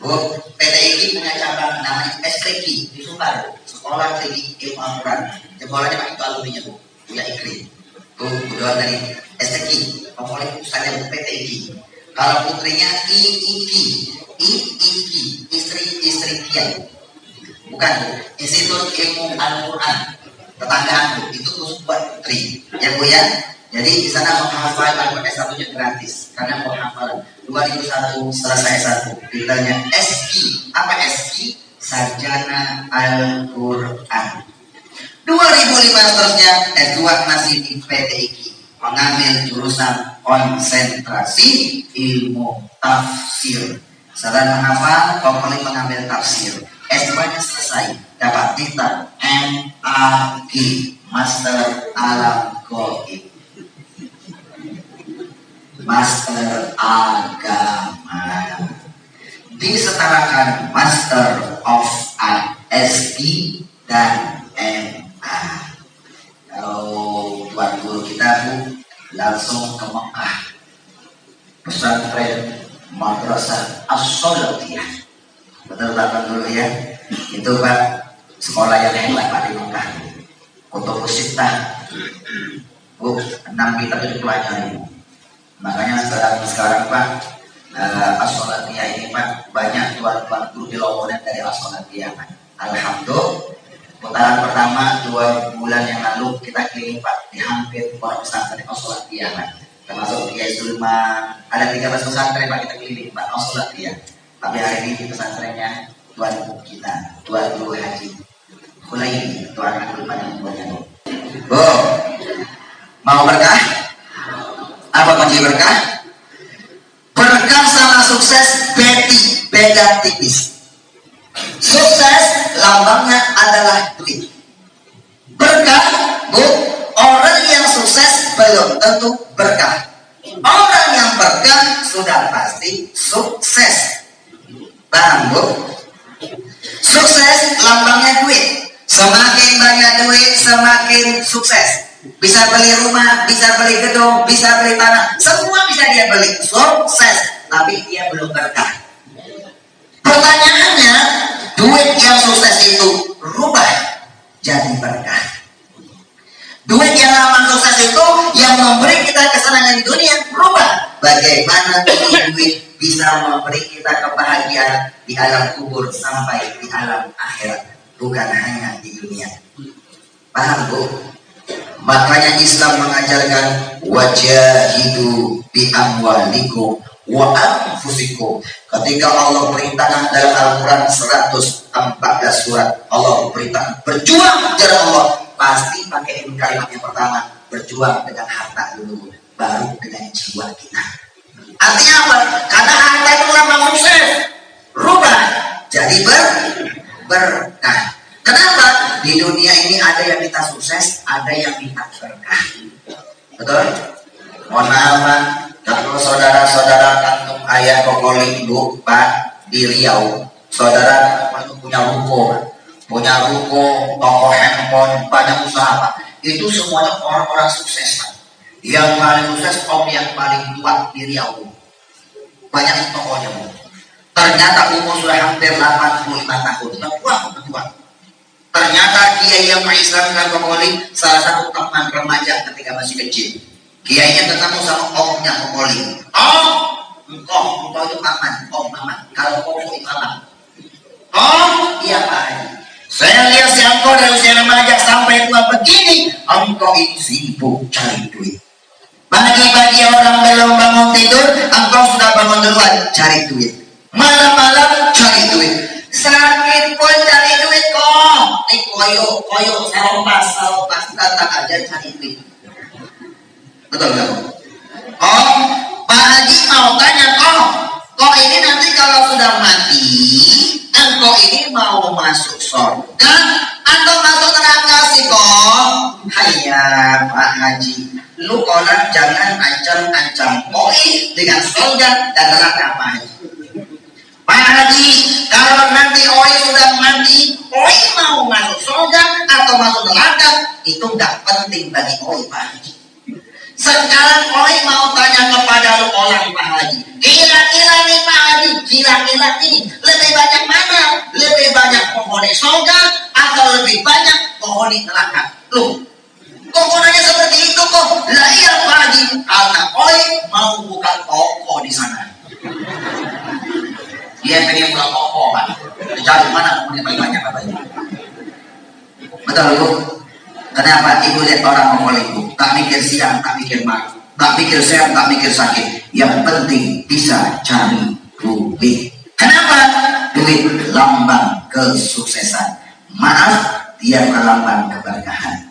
Bu, PTIG punya cabang namanya STQ di Sumbar, Sekolah Tinggi Ilmu Al-Quran. Jebolannya pak itu alumninya bu, punya iklim. Bu, budoan dari STQ, pokoknya pusatnya PTIG. Kalau putrinya IIQ, istri Kiai. Bukan, Institut Ilmu Al-Quran tetanggaan itu khusus buat putri ya bu ya. Jadi di sana menghafal Al-Quran S1-nya gratis karena menghafal 2001 selesai S1 ditanya SI. Apa SI? Sarjana Al-Quran. 2005 seterusnya S2 masih di PTIG mengambil jurusan konsentrasi ilmu tafsir. Setelah menghafal, pokoknya mengambil tafsir. S2-nya selesai, dapat titel MAG, Master Alam Gaib, Master Agama, disetarakan Master of ASP dan MA. Kalau tuan guru kita bu langsung ke Mekah, pesantren Madrasah As-Salatiyah. Betul Bapak dulu ya. Itu Pak sekolah yang hebat Pak di Mekah. Kutub Sitah. Bu, 6 kitab itu pelajari. Makanya sekarang Pak As-Salatiyah ini Pak banyak tuan-tuan guru di Lamongan dari As-Salatiyah Pak. Alhamdulillah. Putaran pertama 2 bulan yang lalu kita keliling Pak di hampir pondok pesantren As-Salatiyah Pak. Termasuk Kiai Sulman. Ada 13 pesantren Pak kita keliling Pak As-Salatiyah. Tapi hari ini di pesantrennya tuan kita, tuan guru haji Hulaini, tuan aku pada membuatnya. Bu, mau berkah? Apa kunci berkah? Berkah sama sukses beda tipis. Sukses lambangnya adalah duit. Berkah, bu, orang yang sukses belum tentu berkah. Orang yang berkah sudah pasti sukses. Paham bu? Sukses lambangnya duit. Semakin banyak duit semakin sukses. Bisa beli rumah, bisa beli gedung, bisa beli tanah, semua bisa dia beli. Sukses, tapi dia belum berkah. Pertanyaannya, duit yang sukses itu rubah jadi berkah. Duit yang lambang sukses itu yang memberi kita kesenangan di dunia rubah. Bagaimana duit bisa memberi kita kebahagiaan di alam kubur sampai di alam akhirat, bukan hanya di dunia. Paham bu? Makanya Islam mengajarkan wajahidu bi amwalikum wa anfusikum. Ketika Allah perintahkan dalam Al-Quran 114 surat, Allah perintahkan berjuang jalan Allah. Pasti pakai kalimat yang pertama, berjuang dengan harta dulu, baru dengan jiwa kita. Artinya apa? Karena harta itu lambang sukses, rubah jadi berkah. Kenapa? Di dunia ini ada yang minta sukses, ada yang minta berkah. Betul? Mohon maaf Pak, kalau saudara-saudara kantung ayah kokoli ibu Pak di Riau, saudara punya ruko, toko handphone, banyak usaha Pak. Itu semuanya orang-orang sukses Pak. Yang paling sukses om yang paling tua di Riau. Banyak tokonya Bu. Ternyata umur sudah hampir 85 tahun. Tua. Ternyata kiai yang mengislamkan Kokoli salah satu teman remaja ketika masih kecil. Kiainya ketemu sama omnya Kokoli. Om, engkau itu aman, om aman. Kalau kau itu aman. Om, iya Pak. Saya lihat si engkau dari usia remaja sampai tua begini, engkau ini sibuk cari duit. Bagi-bagi orang belum bangun tidur, engkau sudah bangun duluan cari duit. Malam-malam cari duit. Sakit pun cari duit kok. Koyo, salompas, datang aja cari duit. Betul gak? Oh, Pak Haji mau tanya kok. Kok ini nanti kalau sudah mati, engkau ini mau masuk surga atau masuk neraka sih kok? Hayya Pak Haji, lu kolam jangan ancam-ancam koi dengan surga dan neraka Pak Haji. Pak Haji, kalau nanti oi sudah mati, oi mau masuk surga atau masuk neraka, itu nggak penting bagi oi Pak Haji. Sekarang oi mau tanya kepada lu orang Pak Haji, kira-kira nih Pak Haji, kira-kira ini lebih banyak mana? Lebih banyak penghuni surga atau lebih banyak penghuni neraka? Loh, kok nanya seperti itu kok? Lah iya Pak Haji, karena oi mau buka toko di sana. Dia pengen buka toko Pak. Cari mana penghuni paling banyak Pak Haji? Betul Bu? Kenapa ibu lihat orang mengolehku? Tak mikir siang, tak mikir malam, tak mikir sehat, tak mikir sakit. Yang penting bisa cari duit. Kenapa? Duit lambang kesuksesan. Maaf, dia bukan lambang keberkahan.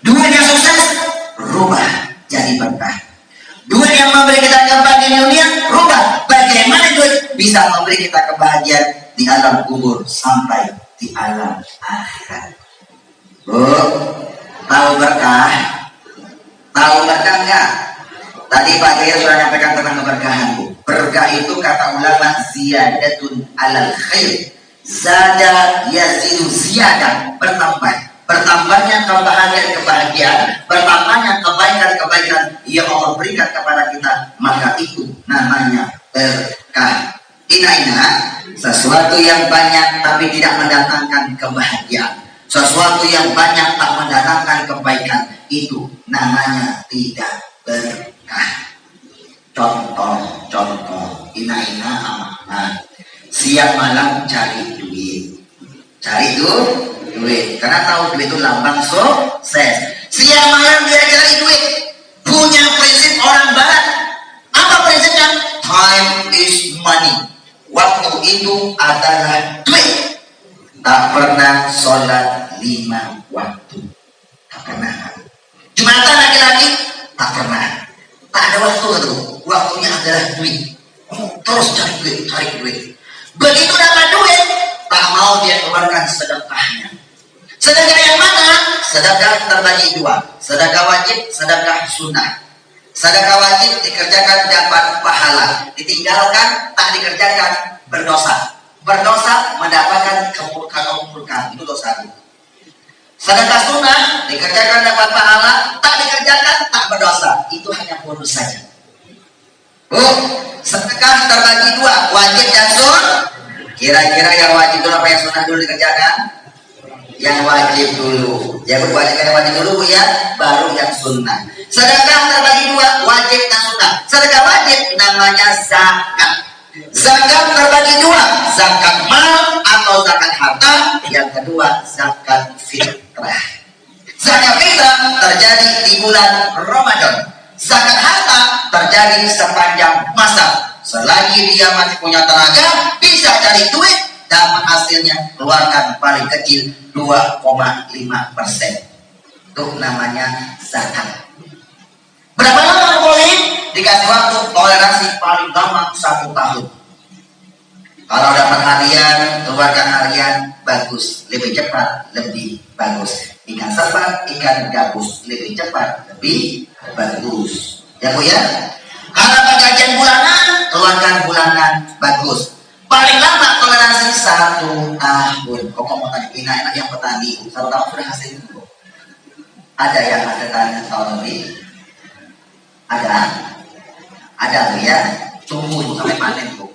Duit yang sukses, rubah jadi berkah. Duit yang memberi kita kebahagiaan dunia, rubah. Bagaimana duit bisa memberi kita kebahagiaan di alam kubur sampai di alam akhirat? Bu, tahu berkah? Tahu berkah enggak? Tadi Pak Jaya sudah menyampaikan tentang keberkahan Bu. Berkah itu kata ulama ziyadatun alal khair. Zada yazidu ziyadah, bertambah. Bertambahnya kebahagiaan, bertambahnya kebaikan yang Allah berikan kepada kita, maka itu namanya berkah. Ina sesuatu yang banyak tapi tidak mendatangkan kebahagiaan. Sesuatu yang banyak tak mendatangkan kebaikan, itu namanya tidak berkah. Contoh, ina amanah. Siang malam cari duit. Cari duit. Karena tahu duit itu lambang sukses. Siang malam dia cari duit. Punya prinsip orang barat. Apa prinsipnya? Time is money. Waktu itu adalah duit. Tak pernah sholat 5 waktu. Tak pernah. Jumatan laki-laki? Tak pernah. Tak ada waktu itu. Waktunya adalah duit. Terus cari duit. Begitu dapat duit, tak mau dia keluarkan sedekahnya. Sedekah yang mana? Sedekah terbagi 2. Sedekah wajib, sedekah sunnah. Sedekah wajib dikerjakan dapat pahala. Ditinggalkan, tak dikerjakan, berdosa. Berdosa mendapatkan kemurkaan, itu dosa. Sedekah sunnah dikerjakan dapat pahala, tak dikerjakan tak berdosa, itu hanya bonus saja. Bu, sedekah terbagi 2, wajib dan sunnah. Kira-kira yang wajib dulu apa yang sunnah dulu dikerjakan? Yang wajib dulu. Ya Bu, yang wajib dulu Bu ya, baru yang sunnah. Sedekah terbagi 2, wajib dan sunnah. Sedekah wajib namanya zakat. Zakat terbagi 2, zakat mal atau zakat harta. Yang kedua zakat fitrah. Zakat fitrah terjadi di bulan Ramadan. Zakat harta terjadi sepanjang masa. Selagi dia masih punya tenaga, bisa cari duit dan hasilnya keluarkan paling kecil 2,5%. Itu namanya zakat. Berapa lama boleh? Dikasih waktu toleransi paling lama 1 tahun. Kalau dapat harian, keluarkan harian, bagus. Lebih cepat, lebih bagus. Ikan serbat, ikan gabus, lebih cepat, lebih bagus. Ya Bu ya? Kalau gajian bulanan, keluarkan bulanan, bagus. Paling lama toleransi 1 tahun. Kok mau tanya, enak yang petani, 1 tahun sudah hasil itu. Ada yang ada tanya tahun lebih? Ada Bu ya? Tunggu sampai panen Bu.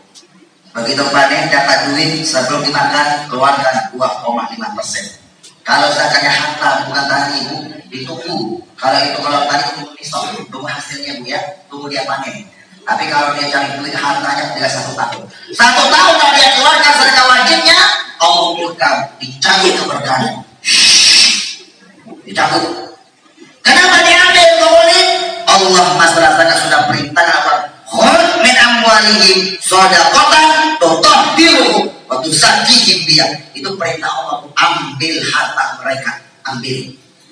Begitu panen dapat duit sebelum dimakan, keluarkan 2,5%. Kalau zakatnya harta bukan tani Bu, ditunggu. Kalau tani tunggu pisau, tunggu hasilnya Bu ya, tunggu dia panen. Tapi kalau dia cari duit hartanya tidak 1 tahun. 1 tahun kalau dia keluarkan sedekah wajibnya, Allah murka, dicabut keberkahan. Dicabut. Kenapa diambil boleh? Allah masyarakat sudah perintah apa? Khul min amwalihim shadaqatan tutahhiruhum wa tuzakkihim biha. Itu perintah Allah, ambil harta mereka, ambil.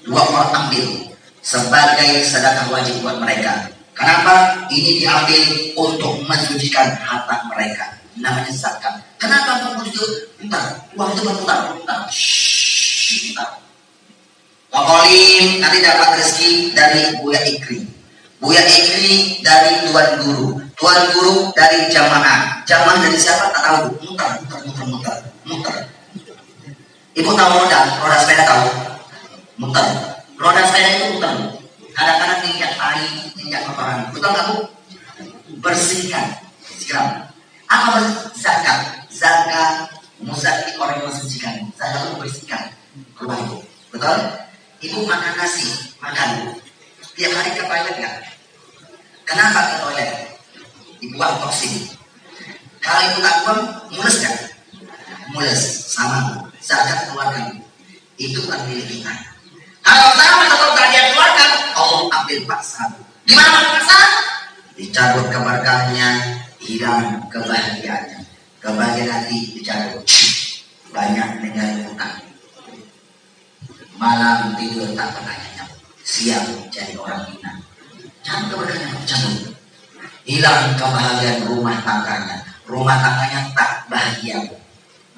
2 orang ambil sebagai sedekah wajib buat mereka. Kenapa? Ini diambil untuk mensucikan harta mereka. Namanya zakat. Kenapa mensucikan? Bentar, uang itu bentar. Wakolim nanti dapat rezeki dari Buya Ikri. Buya Ikri dari Tuan Guru. Tuan Guru dari jamaah. Jamaah dari siapa? Tak tahu. Muter. Ibu tahu roda sepeda tahu? Muter. Roda sepeda itu muter. Kadang-kadang tingkat air, tingkat kotoran. Betul nggak Bu? Bersihkan. Siram. Apa zakat? Zakat muzaki orang yang mensucikan. Zakat itu membersihkan rumah ibu. Betul? Ibu makan nasi, makan Bu. Tiap hari ke toilet nggak? Kenapa ke toilet? Dibuang toksin. Kalau ibu tak buang, mules nggak? Mules, sama. Zakat keluarkan. Itu kan milik kita. Kalau sama atau tak dia keluarkan, Allah ambil paksa. Di mana paksa? Dicabut keberkahannya, hilang kebahagiaannya. Kebahagiaan hati dicabut. Banyak negara utang. Malam tidur tak pernah nyenyak. Siang jadi orang hina. Jangan keberkahannya cabut. Hilang kebahagiaan rumah tangganya. Rumah tangganya tak bahagia.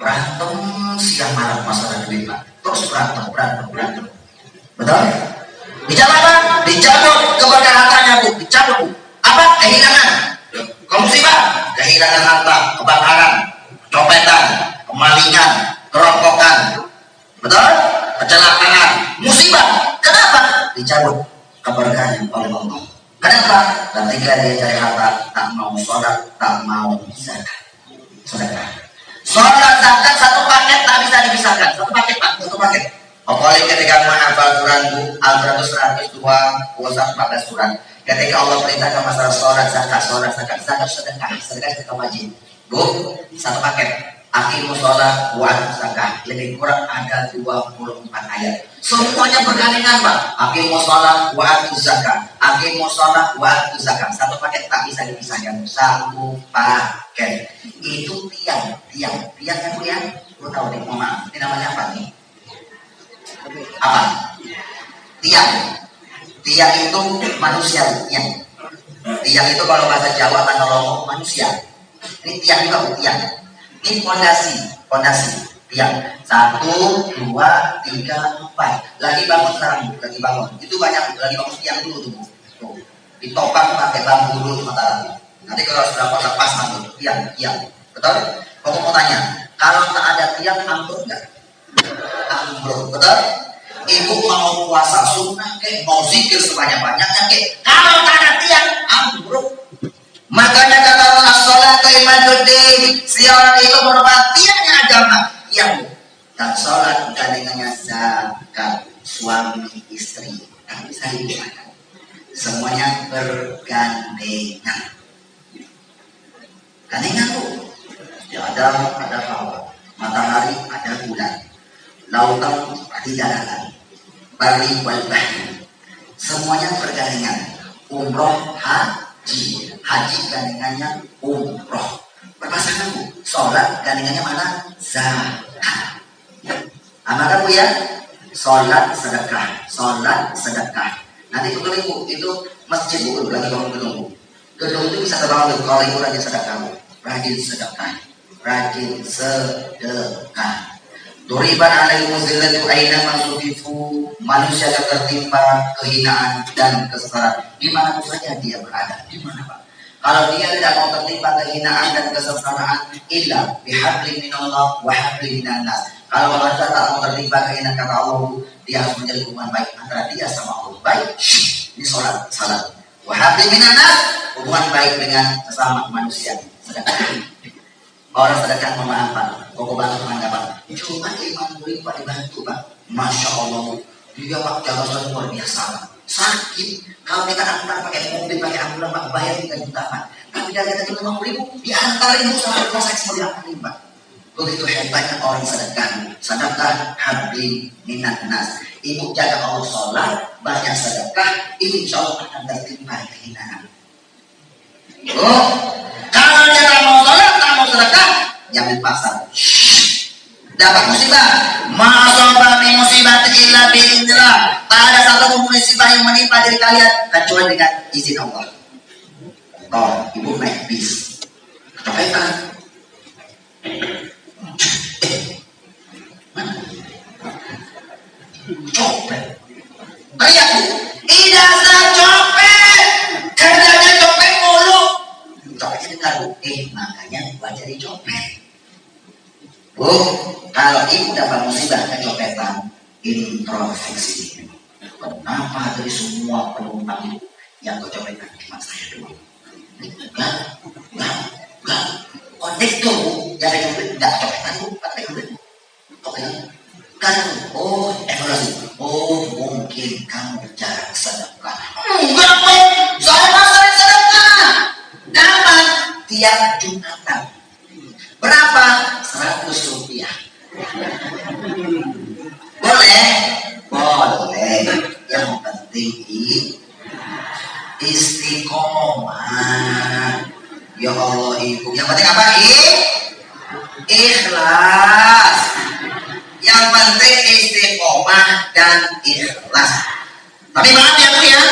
Berantem siang malam masalah duit Pak. Terus berantem. Betul? Dicabut apa? Dicabut keberkahannya Bu. Dicabut Bu. Apa? Kehilangan. Musibah. Kehilangan harta, kebakaran, copetan, kemalingan, kerokokan. Betul? Kecelakaan, musibah. Kenapa? Dicabut keberkahan oleh Allah. Kenapa? Ketika dia cari harta, tak mau sholat, tak mau zakat. Sedekah. Sholat zakat satu paket tak bisa dipisahkan. Satu paket Pak, satu paket. Apalagi ketika menghafal Quran Al-Quran 102, puasa 14 surat. Ketika Allah perintahkan masalah sholat, zakat, sedekah kita wajib. Bu, satu paket. Aqimus sholat, wa zakat. Lebih kurang ada 24 ayat. Semuanya bergandengan Pak. Aqimus sholat, wa zakat. Aqimus sholat, wa zakat. Satu paket tak bisa dipisahkan. Satu paket. Itu tiang Bu ya. Lu tahu nih, mohon maaf. Ini namanya apa nih? Apa? Tiang itu manusia. Tiang itu kalau bahasa Jawa Manolong manusia. Ini tiang juga tiang. Ini fondasi tiang. 1, 2, 3, 4. Lagi bangun sekarang, lagi bangun. Itu banyak lagi bangun tiang dulu tuh. Ditopang pakai bambu dulu sementara. Nanti kalau sudah lepas nanti tiang. Betul? Kamu mau tanya, kalau tak ada tiang ambruk nggak? Ambruk, betul? Ibu mau puasa sunnah mau zikir sebanyak-banyaknya kalau tak ada tiang ambruk. Makanya kata Allah sholat imaduddin, siaran itu merupakan tiangnya agama. Yang tak sholat gandengannya zakat, suami istri tak bisa dipisahkan. Semuanya bergandengan. Gandengan Bu. Ada Hawa, matahari ada bulan, lautan ada daratan. Bali wal bahri, semuanya bergandengan. Umroh, haji gandengannya umroh. Berpasangan Bu. Sholat gandengannya mana? Zakat. Amalkan Bu ya. Sholat sedekah. Nanti betul Bu, itu masjid Bu, lagi bangun gedung Bu. Gedung itu bisa terbangun kalau Ibu rajin sedekah Bu. Rajin sedekah. Duriban alaihi muzillatu aina masukifu, manusia yang tertimpa kehinaan dan kesesaran di mana saja dia berada. Di mana Pak? Kalau dia tidak mau tertimpa kehinaan dan kesesaran, illa bihablin minallah wa hablin minannas. Kalau Allah tak mau tertimpa kehinaan kata Allah, dia harus menjadi hubungan baik antara dia sama Allah. Baik, ini salat. Wa hablin minannas, hubungan baik dengan sesama manusia. Sedekah. Orang sedekah memaafkan, kok bantu mengapa? Cuma 50.000 Pak dibantu Pak. Masya Allah, dia Pak jabatan luar biasa. Sakit, kalau kita antar pakai mobil, pakai ambulan Pak, bayar 3 juta Pak. Tapi dia kata 50.000, diantar ibu sama rumah sakit mau diapain Pak? Begitu hebatnya orang sedekah habli minat nas. Ibu jaga Allah sholat, banyak sedekah, insya Allah akan tertimpa kehinaan. Oh, kalau dia tak mau sholat, tak mau sedekah, jangan pasar. Dapat musibah, masalah musibah illa bi'idznillah. Tak ada satu musibah yang menimpa diri kalian kecuali dengan izin Allah. Toh, ibu naik bis. Kecopetan. Copet. Teriak bu, tidak saya copet. Kerjanya copet mulu. Copetnya dengar bu, makanya gua jadi copet. Bu, kalau ibu dapat musibah kecopetan, introspeksi. Kenapa dari semua penumpang itu yang kecopetan cuma saya doang? Enggak. Konektor bu, yang copet enggak copetan bu, konektor. Oke. Kan, evaluasi. Mungkin kamu jarang sedekah. Enggak, saya pasal sedekah. Dapat tiap Jumatan. Berapa? 100 rupiah. Boleh? Boleh. Yang penting istiqomah. Ya Allah ibu. Yang penting apa? Ikhlas. Yang penting istiqomah dan ikhlas. Tapi maaf ya bu ya,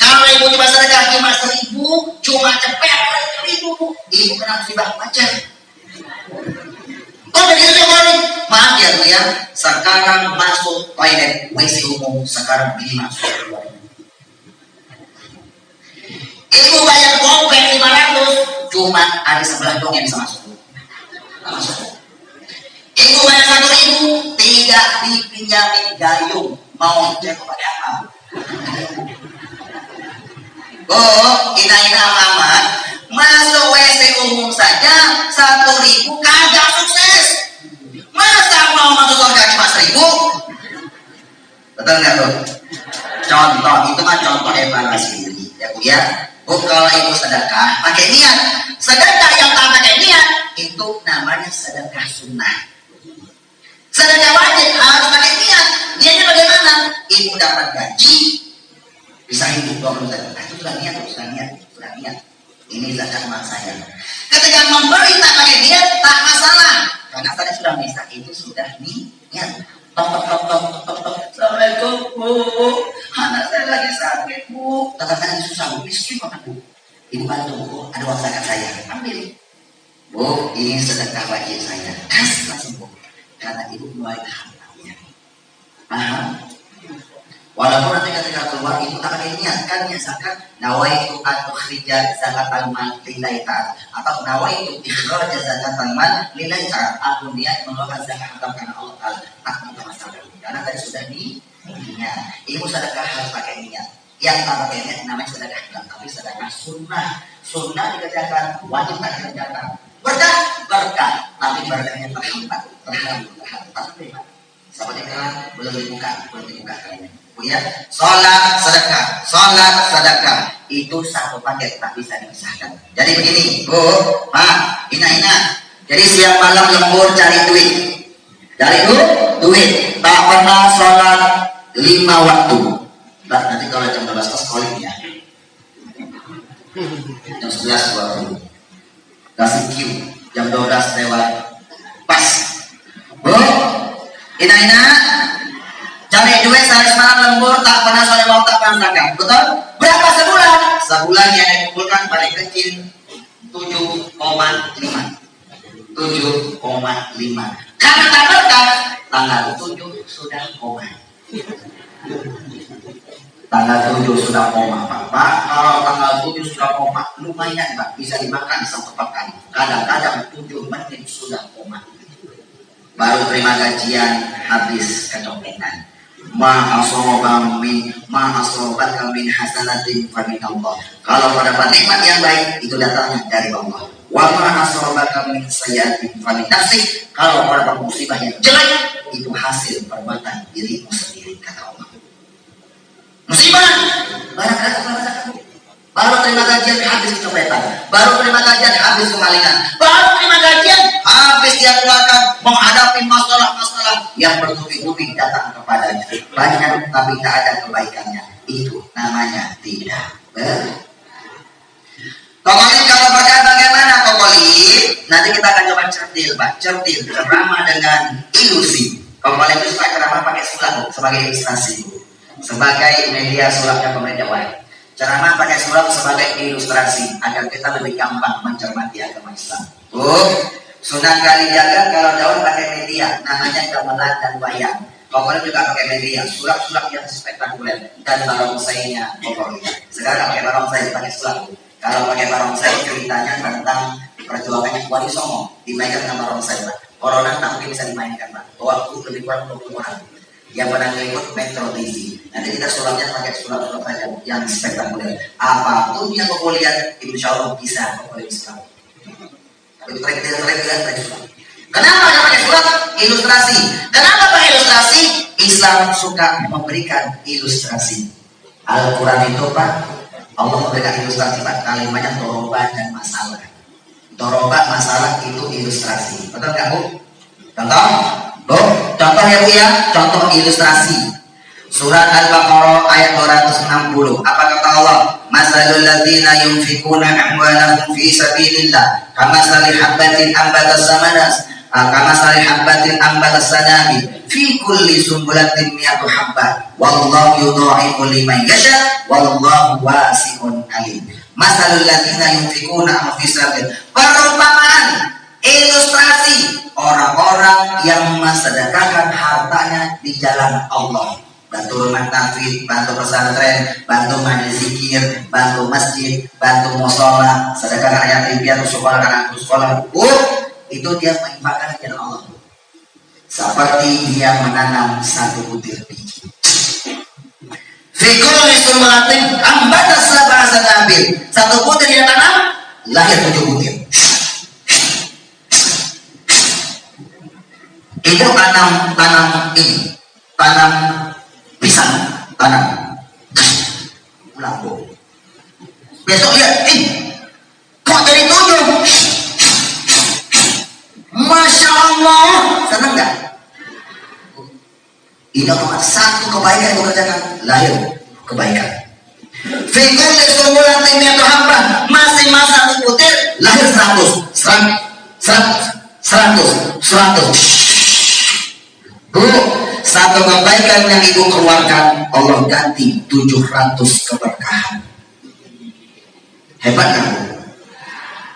kalau ibu cuma sedekah cuma 1000, cuma cepet 1000, ibu kena musibah macam. Oh begitu coba nih. Maaf ya bu ya, sekarang masuk toilet WC umum, sekarang pilih masuk. Ibu bayar gopek 500, cuma ada sebelah dong yang bisa masuk. Masuk. Ibu bayar 1.000, tidak dipinjamin gayung. Mau cek kepada apa? Ina amat. Masuk WC umum saja 1.000 kagak sukses. Masa mau masuk surga cuma 1.000? Betul nggak tuh? Contoh, itu kan contoh evaluasi diri. Ya bu ya. Bu, kalau ibu sedekah pakai niat. Sedekah yang tak pakai niat itu namanya sedekah sunnah. Sedekah wajib harus pakai niat. Niatnya bagaimana? Ibu dapat gaji, bisa hidup 20 tahun. Itu sudah niat. Ini zakat mak saya. Ketika memberi tak pakai niat, tak masalah. Karena tadi sudah bisa, itu sudah niat. Assalamualaikum bu, anak saya lagi sakit bu. Tetangga susah bu, miskin banget bu. Ibu bantu bu, ada uang zakat saya, ambil. Bu, ini sedekah wajib saya. Kasih langsung bu. Karena ibu mulai hamilnya. Paham? Walaupun nanti ketika keluar ibu tak pakai niat, kan niat zakat nawaitu at-tukhrija zakatan mal lillahi ta'ala atau nawaitu ikhraja zakatan mal lillahi ta'ala. Aku niat mengeluarkan zakat karena Allah Ta'ala. Tak minta masalah. Karena tadi sudah niat. Ibu sedekah harus pakai niat. Yang tak pakai niat namanya sedekah enggak, tapi sedekah sunnah. Sunnah dikerjakan, wajib tak dikerjakan. Berkah, tapi berkahnya terhambat. Tapi seperti bilang belum dibuka kalian. Bu ya, sholat sedekah itu satu paket, tak bisa dipisahkan. Jadi begini, bu, pak, ina. Jadi siang malam lembur cari duit, tak pernah sholat 5 waktu. Nah, nanti kalau jam 12 sekolah ya, jam 11 waktu, kasih Q, jam 12 lewat, pas, bu, ina. Cari duit sehari semalam lembur, tak pernah sholat waktu, tak pernah zakat. Betul? Berapa sebulan? Sebulan yang dikumpulkan paling kecil 7,5. Karena tak berkah, tanggal 7 sudah koma. Pak. Kalau tanggal 7 sudah koma, lumayan Pak, bisa dimakan satu pekan. Kadang-kadang 7 menit sudah koma. Baru terima gajian, habis kecopetan. Ma asobaka min hasanatin fa min Allah. Kalau mendapat nikmat yang baik itu datangnya dari Allah. Wa ma asobaka min sayyi'atin fa min nafsik. Kalau mendapat musibah yang jelek itu hasil perbuatan dirimu sendiri, kata Allah. Musibah baru terima gajian habis kecopetan, baru terima gajian habis kemalingan, baru terima gajian habis dia keluarkan menghadapi masalah-masalah yang bertubi-tubi datang kepadanya. Banyak tapi tak ada kebaikannya. Itu namanya tidak Kokolin kalau pakai bagaimana kokolin? Nanti kita akan coba certil, Pak. Certil, ceramah dengan ilusi. Kokolin itu suka ceramah pakai sulap sebagai ilustrasi, sebagai media sulapnya pemerintah. Ceramah pakai sulap sebagai ilustrasi agar kita lebih gampang mencermati agama Islam. Sunan Kalijaga kalau daun pakai media, namanya gamelan dan wayang. Pokoknya juga pakai media, sulap-sulap yang spektakuler dan barongsainya pokoknya. Sekarang pakai barongsai, pakai sulap. Kalau pakai barongsai ceritanya tentang perjuangannya Wali Songo, dimainkan dengan barongsai, Pak. Corona tak mungkin bisa dimainkan, Pak. Waktu lebih kurang 20 orang yang pernah meliput Metro TV. Nanti kita sulapnya pakai sulap-sulap saja yang spektakuler. Apapun yang kau lihat, insya Allah bisa kau Islam. Tapi trek. Kenapa pakai sulap? Ilustrasi. Kenapa pakai ilustrasi? Islam suka memberikan ilustrasi. Al-Quran itu, Pak, Allah memberikan ilustrasi, Pak. Kalimatnya doroba dan masalah. Doroba masalah itu ilustrasi. Betul nggak, Bu? Contoh ya, Bu ya. Contoh ilustrasi. Surat Al-Baqarah ayat 260. Apa kata Allah? Masalul ladzina yunfikuna amwalahum fi sabilillah kamathali habbatin ambatas sanabi fi kulli sumbulatin mi'atu habbah wallahu yudha'ifu liman yasha wallahu wasi'un alim. Masalul ladzina yunfikuna amwalahum fi sabilillah. Perumpamaan, ilustrasi orang-orang yang mensedekahkan hartanya di jalan Allah. Bantu rumah tafid, bantu pesantren, bantu majelis zikir, bantu masjid, bantu musola, sedekahkan ayat impian, sekolah anak sekolah. Itu dia menginfakkan di jalan Allah. Seperti dia menanam satu butir biji. Fikul istumalatin ambatas sabah sanabil. Satu butir dia tanam, lahir 7 butir. Itu tanam ini, tanam pisang, tanam lampu. Besok lihat, kok dari 7? Masya Allah, senang nggak? Ini otomatis satu kebaikan yang kerjakan, lahir kebaikan. Fikul istumulatin mi'atu habbah, masing-masing satu butir lahir 100. Satu kebaikan yang ibu keluarkan Allah ganti 700 keberkahan. Hebat kan?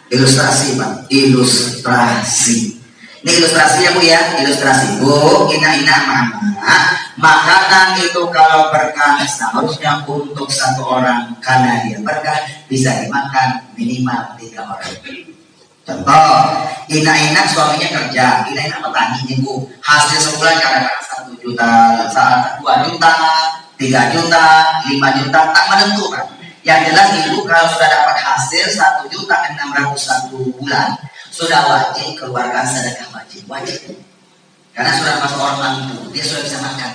Ilustrasi, Pak. Ilustrasi. Ini ilustrasi ya, Bu ya. Ilustrasi. Bu, ina mama. Makanan itu kalau berkah seharusnya untuk satu orang, karena dia berkah bisa dimakan minimal 3 orang. Contoh, ina suaminya kerja, ina petani nih, Bu. Hasil sebulan kadang-kadang 1 juta, 2 juta, 3 juta, 5 juta, tak menentu, Pak. Yang jelas ibu kalau sudah dapat hasil 1.600.000 1 bulan, sudah wajib keluarkan sedekah wajib. Karena sudah masuk orang mampu, dia sudah bisa makan.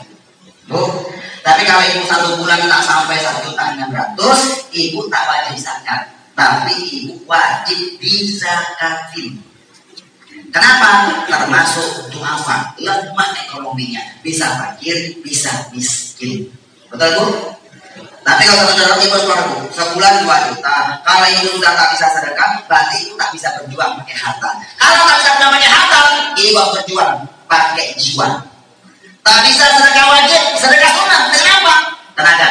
Bu, tapi kalau ibu 1 bulan tak sampai 1.600.000, ibu tak wajib zakat. Tapi ibu wajib dizakatin. Kenapa? Termasuk du'afa, lemah ekonominya. Bisa fakir, bisa miskin. Betul, Bu? Tapi kalau saudara ibu keluarga, sebulan 2 juta. Kalau ibu sudah tak bisa sedekah, berarti ibu tak bisa berjuang pakai harta. Kalau tak bisa berjuang pakai harta, ibu berjuang pakai jiwa. Tak bisa sedekah wajib, sedekah sunnah. Kenapa? Tenaga,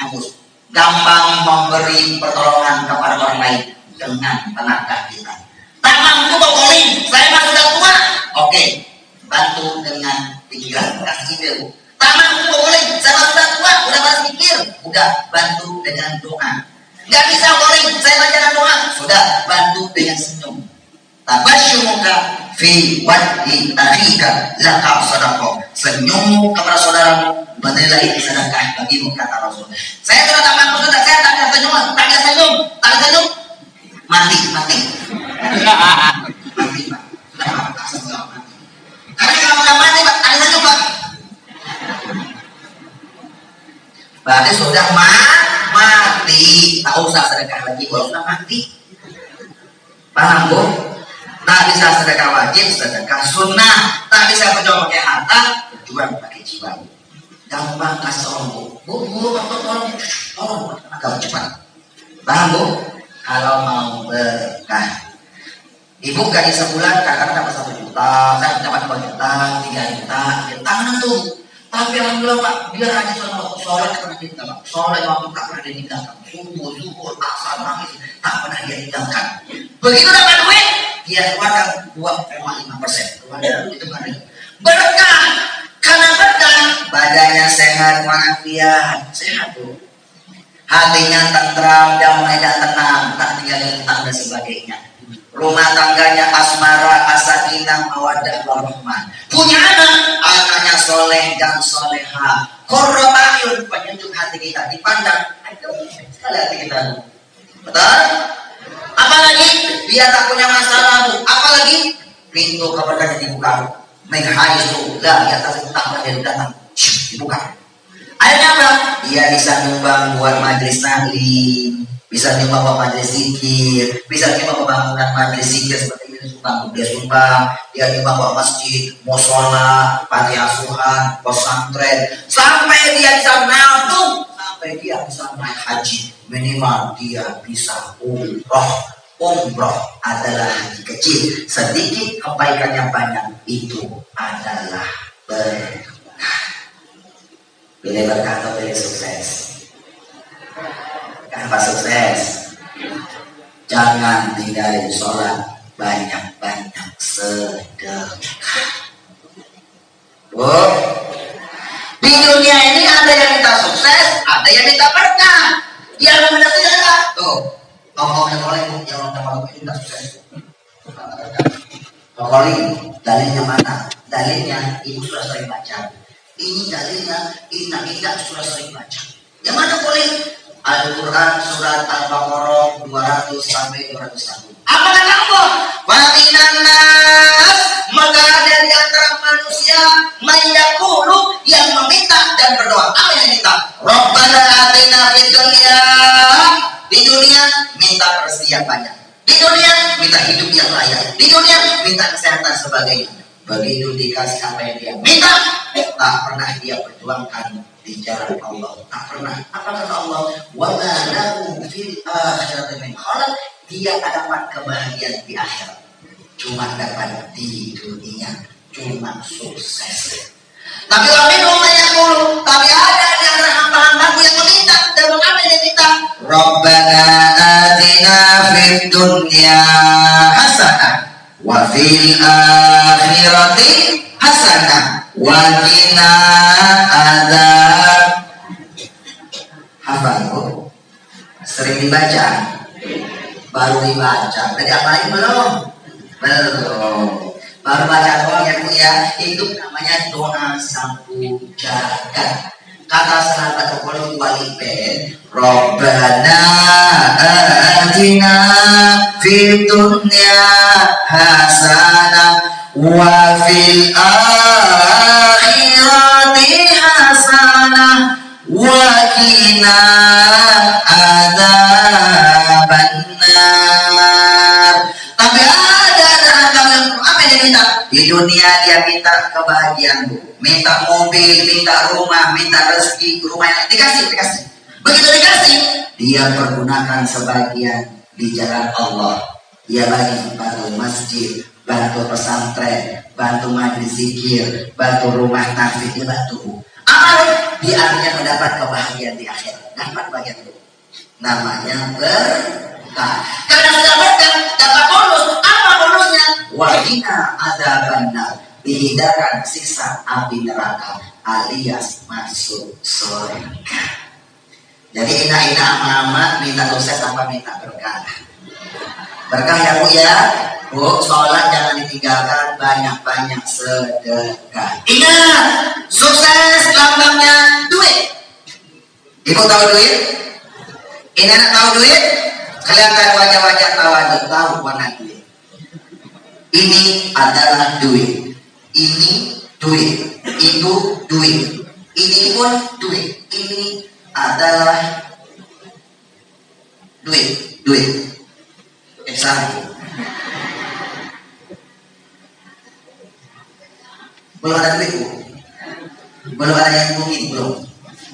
anggus. Gampang memberi pertolongan kepada orang lain dengan tenaga kita. Tak mampu berpoling, saya mah sudah tua. Oke, bantu dengan pikiran, kasih ide. Tak mampu berpoling, saya mah sudah tua, udah balas pikir, udah bantu dengan doa. Nggak bisa berpoling, saya baca doa, sudah bantu dengan senyum. Tabasyumuka fi wajhi akhika laka sadaqah. Senyum kepada saudaramu bernilai sedekah bagimu, kata Rasul. Saya sudah tak mampu, sudah saya tak ada senyum, mati. Mati, Pak. Sudah mati. Karena kalau sudah mati, Pak, ada senyum, Pak. Berarti sudah mati, tak usah sedekah lagi, kalau sudah mati. Paham, Bu? Tak bisa sedekah wajib, sedekah sunnah. Tak bisa berjuang pakai harta, berjuang pakai jiwa. Gampang kasih orang, Bu, tolong agak cepat. Paham, Bu? Kalau mau berkah, ibu gaji sebulan kadang-kadang dapat 1 juta, saya dapat 2 juta, 3 juta, tangan tuh. Tapi alhamdulillah Pak, dia rajin sama waktu sholat tak pernah ditinggalkan. Sholat waktu tak pernah ditinggalkan. Subuh, zuhur, asar, maghrib tak pernah dia tinggalkan. Begitu dapat duit, dia keluarkan 2,5%. Itu kan berkah. Karena berkah, badannya sehat, walafiat, sehat tuh. Hatinya tentram, damai dan tenang, tak tinggal utang dan sebagainya. Rumah tangganya asmara, asakinah, mawaddah, warahmah. Punya anak, anaknya soleh dan soleha. Qurratu a'yun, penyejuk hati kita dipandang. Aduh, sekali hati kita. Betul? Apalagi dia tak punya masalah, Bu. Apalagi pintu keberkahan dibuka. Menghaisu, lah di atas utang dia datang, dibuka. Akhirnya apa? Dia bisa nyumbang buat majelis taklim, bisa nyumbang buat majelis zikir, bisa nyumbang pembangunan majelis zikir seperti ini sumbang, dia nyumbang buat masjid, musola, panti asuhan, pesantren, sampai dia bisa nabung, sampai dia bisa naik haji, minimal dia bisa umroh. Umroh adalah haji kecil, sedikit kebaikan yang banyak itu adalah berkah. Pilih berkah atau pilih sukses? Kenapa sukses? Jangan tinggalin sholat, banyak-banyak sedekah. Bu, di dunia ini ada yang minta sukses, ada yang minta berkah. Yang minta sedekah, tuh. Ngomongnya boleh, yang minta malu itu minta sukses. Ngomongin, dalilnya mana? Dalilnya ibu sudah sering baca. Ini dalilnya, inna sudah sering baca. Yang mana boleh? Al-Quran surat Al-Baqarah 200 sampai 201. Apa kata Allah? Wa minan nas, maka ada di antara manusia mayaqulu yang meminta dan berdoa. Apa yang minta? Rabbana atina fid dunya. Di dunia minta rezeki yang banyak. Di dunia minta hidup yang layak. Di dunia minta kesehatan sebagainya. Begitu dikasih apa yang dia minta, tak pernah dia perjuangkan di jalan Allah. Tak pernah. Apa kata Allah? Wa ma lahu fil akhirati min khalaq. Dia dapat kebahagiaan di akhirat. Cuma dapat di dunia. Cuma sukses. Tapi orang itu banyak dulu. Tapi ada di antara hamba-hambaku yang meminta. Dan apa yang minta? Rabbana atina fid dunya hasanah. Wa fil akhirati hasanah wa qina adzab. Hafal Bu? Sering dibaca? Baru dibaca. Tadi apalagi belum? Belum. Baru baca doang ya Bu ya. Itu namanya doa sapu jagat. Kata sahabat Rasulullah waliben, Rabbana atina fid dunya hasanah wa fil akhirati hasanah wa qina adzabannar. Tapi ada yang apa yang minta? Di dunia dia minta kebahagiaan, Bu. Minta mobil, minta rumah, minta rezeki, rumah yang dikasih. Begitu dikasih, dia pergunakan sebagian di jalan Allah. Dia bagi bantu masjid, bantu pesantren, bantu majelis zikir, bantu rumah nafid, dia bantu. Amal, dia akhirnya mendapat kebahagiaan di akhirat. Dapat bagian itu. Namanya berkah. Karena sudah berkah, dapat bonus. Apa bonusnya? Waqina adzabannar. Dihindarkan siksa api neraka alias masuk surga. Jadi ina mama minta sukses tanpa minta berkah. Berkah ya Bu ya. Bu, sholat jangan ditinggalkan, banyak-banyak sedekah. Ingat, sukses lambangnya duit. Ibu tahu duit? Ini anak tahu duit? Kelihatan wajah-wajah tahu warna duit. Ini adalah duit. Ini duit, itu duit, ini pun duit, ini adalah duit. Salah. Belum ada duit, Bu. Belum ada yang mungkin, belum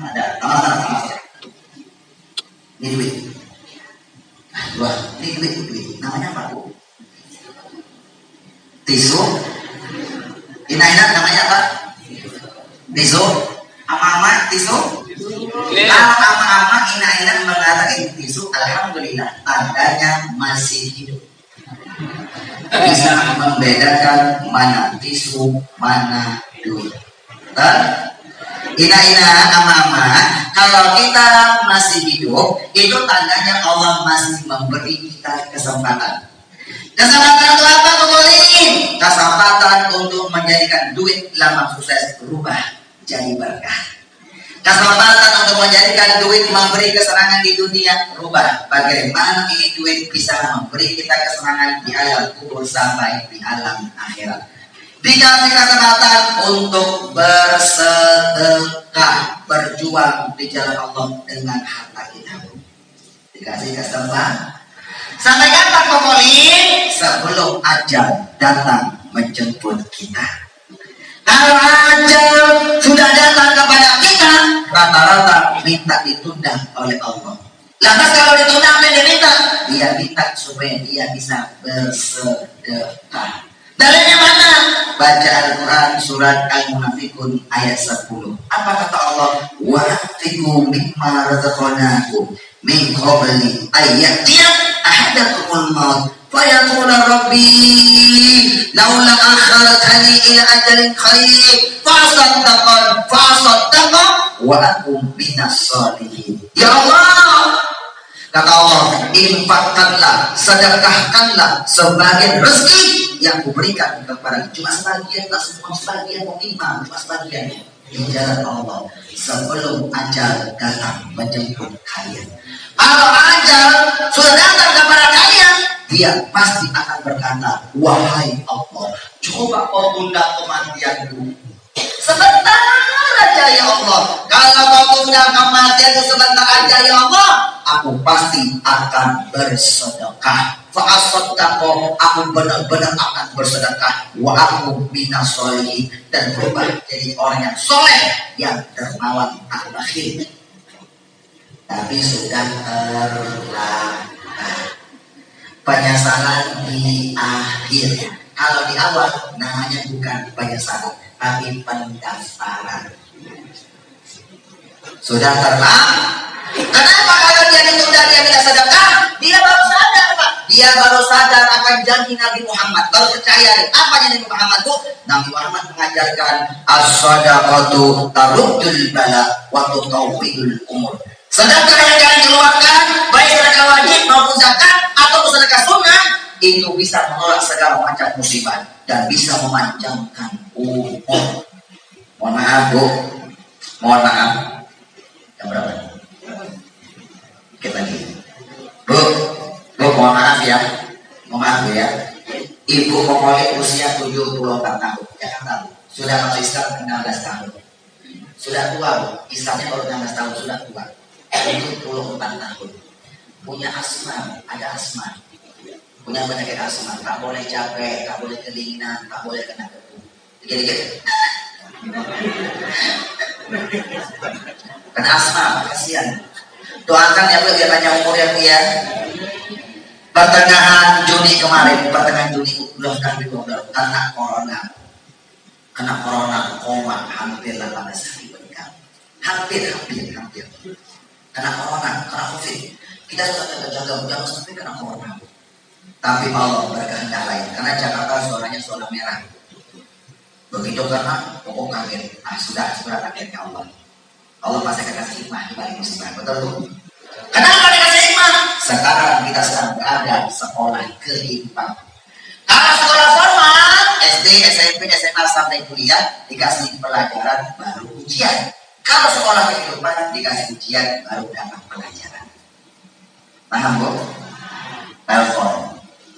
ada. Sama. Ini duit. Wah, ini duit. Namanya apa, Bu? Tisu. Ini namanya apa? Tisu, ama-ama tisu. Kalau ama-ama ina-ina mengatakan tisu, alhamdulillah tandanya masih hidup. Bisa membedakan mana tisu, mana duit. Ina-ina, ama-ama, kalau kita masih hidup, itu tandanya Allah masih memberi kita kesempatan. Kesempatan untuk apa, Kokolin? Kesempatan untuk menjadikan duit lama sukses berubah jadi berkah. Kesempatan untuk menjadikan duit memberi kesenangan di dunia berubah. Bagaimana ini duit bisa memberi kita kesenangan di alam kubur sampai di alam akhirat. Dikasih kesempatan untuk bersedekah, berjuang di jalan Allah dengan harta kita. Dikasih kesempatan. Sampai kapan, Kokolin? Sebelum ajal datang menjemput kita. Kalau ajal sudah datang kepada kita, rata-rata minta ditunda oleh Allah. Lantas kalau ditunda apa yang diminta? Dia minta supaya dia bisa bersedekah. Dalilnya mana? Baca Al-Quran surat Al-Munafikun ayat 10. Apa kata Allah? Wa atiku mimma razaqnakum min qabli ayyatiya ahadakumul maut fayaqula rabbi laula akhartani ila ajalin qarib fasaddaqan wa akum minas shalihin. Ya Allah, kata Allah, infakkanlah, sedekahkanlah sebagian rezeki yang kuberikan kepada cuma sebagian, tak semua sebagian, mungkin cuma sebagian di jalan Allah sebelum ajal datang menjemput kalian. Kalau ajal sudah datang kepada kalian, dia pasti akan berkata, wahai Allah, coba kau tunda kematianku sebentar aja ya Allah. Kalau kau tunda kematianku sebentar aja ya Allah, aku pasti akan bersedekah. Fa'asaddaqo, aku benar-benar akan bersedekah. Wa aku minas sholihin, dan berubah jadi orang yang soleh, yang dermawan akhir. Tapi sudah terlambat. Penyesalan di akhir. Kalau di awal namanya bukan penyesalan, tapi pendaftaran. Sudah terlambat. Kenapa kalau dia ditunda dia tidak sedekah? Dia baru sadar, Pak. Dia baru sadar akan janji Nabi Muhammad. Baru percaya nih. Apa janji Nabi Muhammad itu? Nabi Muhammad mengajarkan as-sadaqatu taruddul bala wa tutawwidul umur. Sedekah yang jangan dikeluarkan, baik sedekah wajib maupun zakat atau sedekah sunnah, itu bisa menolak segala macam musibah dan bisa memanjangkan umur. Mohon maaf, Bu. Mohon maaf. Yang berapa? Kita lagi. Bu, mohon maaf ya. Mohon maaf ya. Ibu Kokolin usia 74 tahun. Jangan tahu. Sudah masuk Islam 16 tahun. Sudah tua, Bu. Islamnya baru 16 tahun, sudah tua. 74 tahun. Punya asma, ada asma. Punya penyakit asma, tak boleh capek, tak boleh kedinginan, tak boleh kena debu. Dikit-dikit. Kena asma, kasihan. Doakan ya Bu, biar panjang umur ya Bu ya. Pertengahan Juni kemarin, pertengahan Juni mudah-mudahan kena corona, koma hampir 18 hari meninggal. Hampir. Kena corona, kena COVID. Kita sudah jaga jangan sampai kena corona. Tapi Allah berkehendak lain, karena Jakarta zonanya zona merah. Begitu karena pokok kaget. Sudah akhirnya Allah pasti akan kasih hikmah di balik musibah. Betul Bu? Kenapa dikasih hikmah? Sekarang kita sedang berada sekolah kehidupan. Kalau sekolah formal, SD, SMP, SMA sampai kuliah dikasih pelajaran baru ujian. Kalau sekolah kehidupan dikasih ujian baru dapat pelajaran. Paham Bu? Telepon.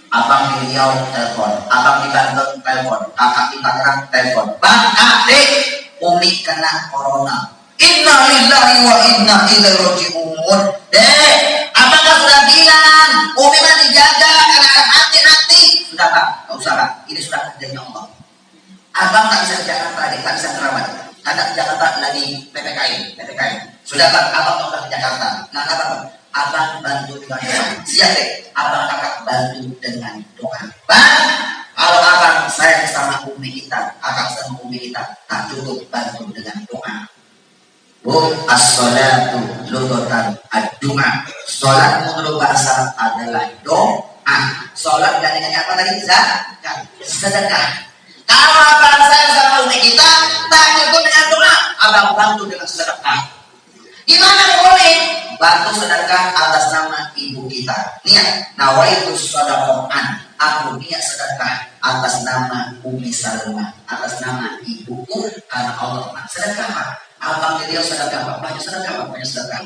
Abang di Riau telepon, abang di Banten telepon, kakak di Tangerang telepon. Bang, adik, Umi kena corona. Inna lillahi wa inna ilaihi raji'un. Dek, apakah sudah bilang Umi mah dijaga karena hati-hati? Sudah Pak, nggak usah Pak. Ini sudah kerjanya Allah. Abang tak bisa ke Jakarta, adik, tak bisa terawat. Karena di Jakarta lagi PPKM. Sudah Pak, abang mau ke Jakarta. Nah, apa Pak? Abang bantu dengan doa. Siap deh, abang kakak bantu dengan doa. Bang, Kalau akang sayang sama umi kita, akang sama umi kita, tak cukup bantu dengan doa. Bu, as-sholatu lughatan ad-du'a. Salat menurut bahasa adalah doa. Salat gantinya apa tadi? Zakat, sedekah. Kalau abang sayang sama umi kita, tak cukup dengan doa, abang bantu dengan sedekah. Gimana boleh bantu sedekah atas nama ibu kita? Niat, nawaitu shadaqatan. Aku niat sedekah atas nama Umi Salma, atas nama ibuku, karena Allah Maha sedekah Pak. Abang dia sedekah Pak, banyak sedekah Pak, banyak sedekah.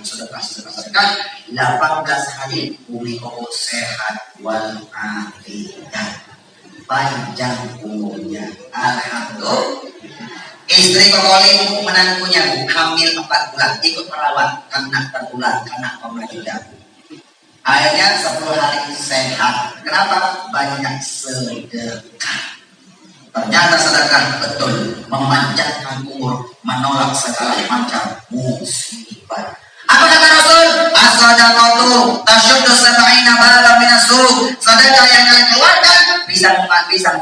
18 hari Umi Koko sehat walafiat, panjang umurnya, alhamdulillah. Istri Kokoli menantunya hamil 4 bulan, ikut merawat karena tertular karena pemerajudan. Akhirnya 10 hari sehat. Kenapa? Banyak sedekah. Ternyata sedekah betul memanjangkan umur, menolak segala macam musibah. Apa kata Rasul? As-sadaqatu tasyuddu sab'ina baban minas suruh. Sedekah yang kalian keluarkan bisa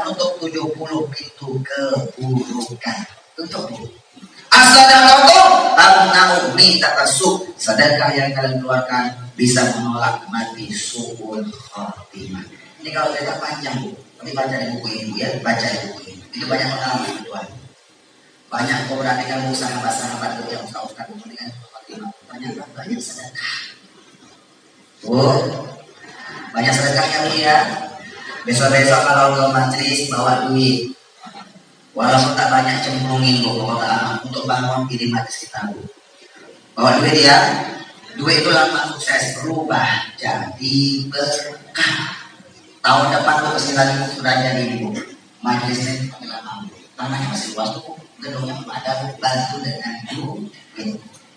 menutup 70 pintu keburukan. Tutup. As-sadaqatu tamna'u mitakasuk. Sedekah yang kalian keluarkan bisa menolak mati su'ul khatimah. Ini kalau cerita panjang Bu, tapi baca di buku ini ya, baca di buku ini. Itu banyak pengalaman Tuhan. Banyak memperhatikan sahabat-sahabat yang ustaz-ustaz dengan banyak sedekah. Oh, banyak sedekahnya Bu ya. Besok-besok kalau ke majelis bawa duit. Walaupun tak banyak cemplungin Bu, untuk bangun diri majelis kita Bu. Bawa duit ya. Duit itu lama sukses berubah jadi berkah. Tahun depan tuh kesini sudah jadi Bu. Majelisnya tanahnya masih luas tuh, gedungnya ada Bu, bantu dengan Bu.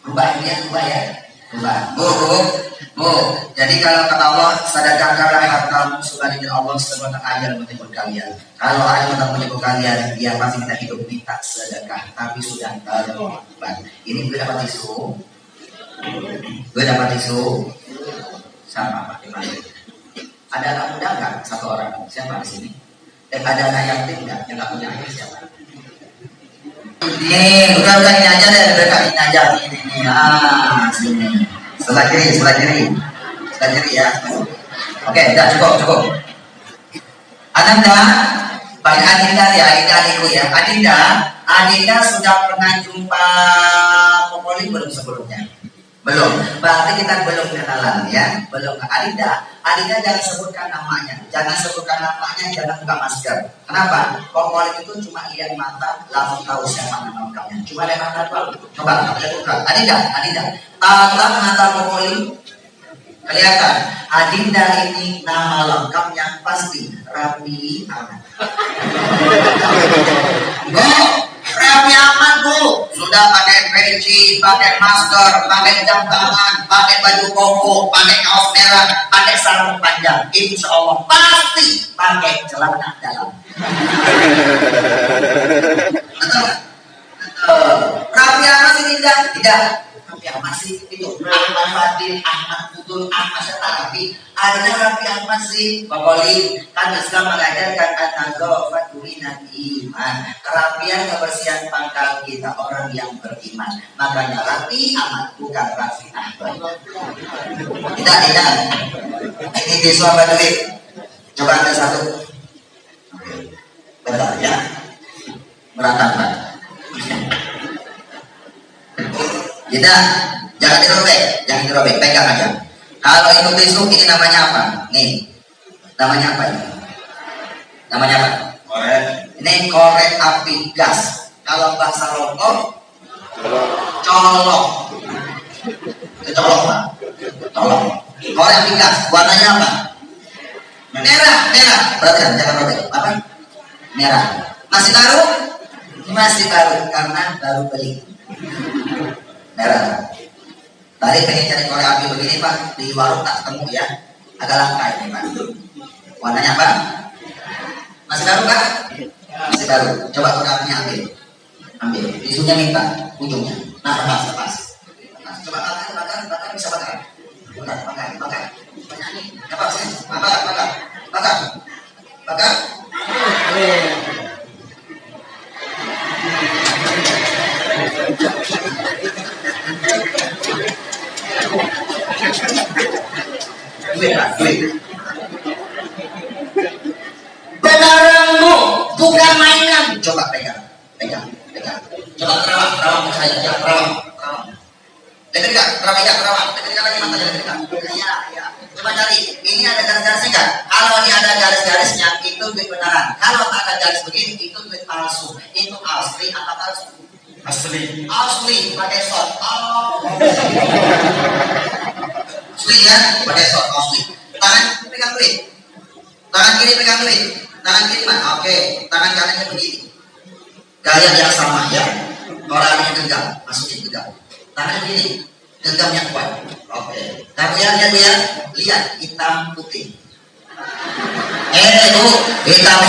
Berubah dia berubah ya. Berubah. Bu. Jadi kalau kata Allah, sedekahkanlah hartamu sebagai Allah sebagaimana ajar menyebut kalian. Kalau ayat tak menyebut kalian, dia pasti kita hidup minta sedekah, tapi sudah terlambat. Ini gue dapat tisu. Sama Pak Iman. Ada anak muda nggak? 1 orang. Siapa di sini? Dan ada anak yatim nggak? Yang nggak punya ayah siapa? Ini bukan ini aja deh, ini aja ini. Sini. Sebelah kiri ya. Oke, udah cukup. Adinda, bagi Adinda ya, adikku ya. Adinda sudah pernah jumpa Popoli belum sebelumnya? Belum. Berarti kita belum kenalan ya. Belum. Adinda jangan sebutkan namanya. Jangan buka masker. Kenapa? Popoli itu cuma lihat mata langsung tahu siapa nama lengkapnya. Cuma lihat mata doang. Coba buka. Adinda. Tatap mata Popoli. Kelihatan. Adinda ini nama lengkapnya pasti Rapi Ahmad. Rapi Ahmad Bu. Sudah pakai peci, pakai masker, pakai jam tangan, pakai baju koko, pakai kaos merah, pakai sarung panjang. Insya Allah pasti pakai celana dalam. Betul? Rapi Ahmad ini tidak. Rapi Ahmad sih itu Ahmad Fadil, Ahmad Pudul, Ahmad Setarapi. Ada Rapi Ahmad sih Popoli. Kan Islam mengajarkan an-nazafatu minal iman. Kerapian kebersihan pangkal kita orang yang beriman. Makanya Rapi Ahmad bukan Rafi Ahmad. Tidak. Ini siswa Badui. Coba ada 1. Bentar ya. Berantakan. Tidak, jangan dirobek, pegang aja. Kalau itu tisu ini namanya apa? Nih, namanya apa ini? Namanya apa? Korek. Ini korek api gas. Kalau bahasa Lombok, colok. Itu colok Pak. Colok. Korek api gas. Warnanya apa? Merah. Berarti jangan robek. Apa? Merah. Masih baru karena baru beli. Merah. Tadi pengen cari korek api begini Pak, di warung tak ketemu ya. Agak langka ini Pak. Warnanya apa? Masih baru Pak? Masih baru. Coba korek apinya ambil. Tisunya minta ujungnya. Nah lepas. Coba bakar bisa bakar. Bakar. Bakar. Duit Pak, duit. Barangmu bukan mainan. Coba pegang. Coba terawang ke saya, ya terawang. Dengar enggak? Terawang. Dengar lagi matanya, dengar. Iya. Coba cari. Ini ada garis-garisnya enggak? Kalau ini ada garis-garisnya, itu duit beneran. Kalau tak ada garis begini, itu duit palsu. Itu asli apa palsu? Asli. Pakai shot. Asli ya, pakai shot asli. Tangan pegang duit. Tangan kiri pegang duit. Tangan kiri mah. Oke. Tangan kanannya begini. Gaya yang sama ya. Orangnya genggam, masukin genggam. Tangan kiri, genggamnya kuat. Oke. Tapi lihat hitam putih. Bu, hitam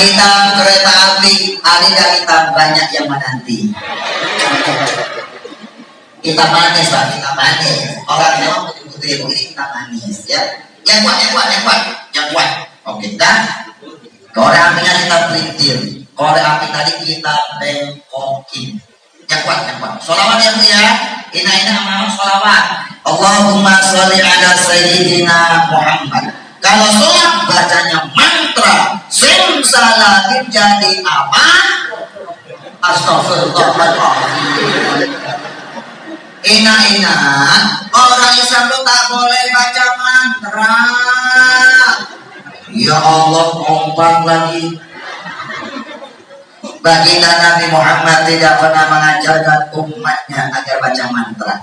kereta api, ada hitam banyak yang menanti. Hitam manis Pak, hitam manis. Orang memang putih begini hitam manis ya. Yang kuat. Oke, dah. Korek apinya kita pelintir. Korek api tadi kita bengkokin. Yang kuat. Sholawat ya Bu ya. Ina amal sholawat. Allahumma sholli ala sayyidina Muhammad. Kalau sholat bacanya mantra. Simsalabim jadi apa? Astagfirullahaladzim. Ina orang Islam itu tak boleh baca mantra. Ya Allah, kompak lagi. Baginda Nabi Muhammad tidak pernah mengajarkan umatnya agar baca mantra.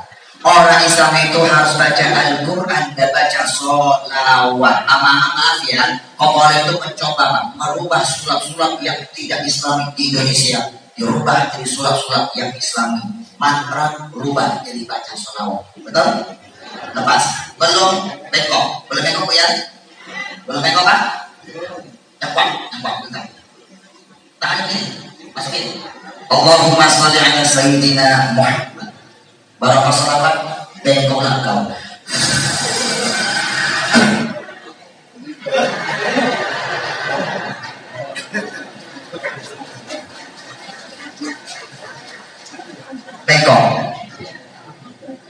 Orang Islam itu harus baca Al-Quran dan baca sholawat. Maaf ya, Kokol itu mencoba merubah sulap-sulap yang tidak Islami di Indonesia, dirubah jadi sulap-sulap yang Islami. Mantra rubah jadi baca sholawat. Betul? Lepas. Belum bengkok Bu ya? Belum bengkok Pak? Yang kuat. Bentar. Tangan ini masukin. Allahumma sholli ala sayyidina Muhammad. Barakah sholawat, bengkoklah kau.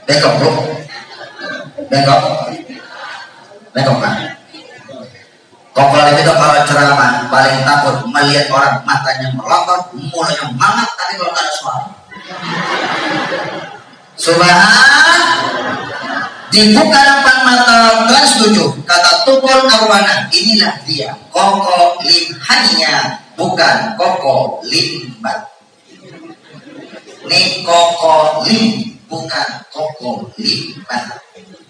Bengkok bro. Bengkok Pak. Kokol itu kalau ceramah paling takut melihat orang matanya melotot, mulutnya mangap, tapi kalau tak ada suara. Dibuka depan mata kelas 7 kata Tukul Arwana, inilah dia Koko Limhania, bukan Koko Limbat. Ini Koko Lim, bukan Koko Limbat.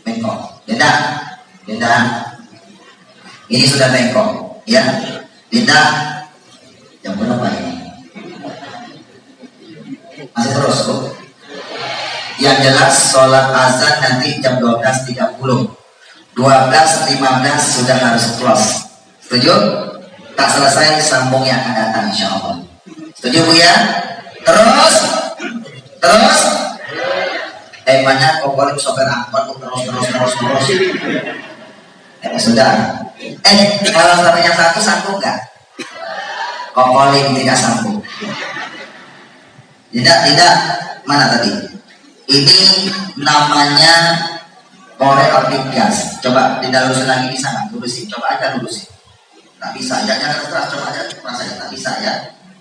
Bengkok, beda. Ini sudah bengkok, ya. Beda. Yang berapa ini? Masih terus Bu. Yang jelas sholat azan nanti jam 12.30. 12.15 sudah harus close. Setuju? Tak selesai sambung yang akan datang insya Allah. Setuju Bu ya? Terus temanya Kokol sopir angkot terus. Sudah. Kalau sampai yang satu enggak? Kokoling tidak sambung. Tidak. Mana tadi? Ini namanya korek api gas. Coba tidak lurus lagi bisa nggak? Lurusin. Coba aja lurusin. Tak bisa. Jangan keras. Coba aja rasanya tak bisa ya.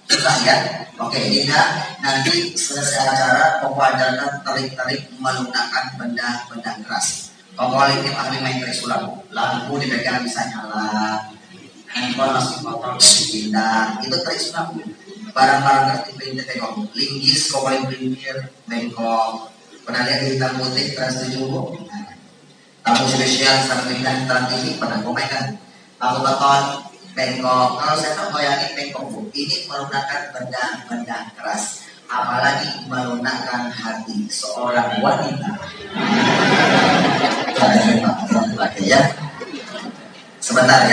Susah ya. Oke, ini nanti selesai acara ajarkan tarik menggunakan benda keras. Kokol ini ahli main trik sulap. Lampu dipegang bisa nyala. Handphone masih kotor pindah. Itu trik sulap. Barang-barang tertib ini tengok. Linggis, kokol pinggir, bengkok. Pernah lihat hitam putih Trans 7? Tamu spesial sama pindah Trans TV pernah komen. Aku tonton bengkok. Kalau saya tahu goyangin bengkok Bu. Ini menggunakan benda keras. Apalagi menggunakan hati seorang wanita. Ya. Sebentar.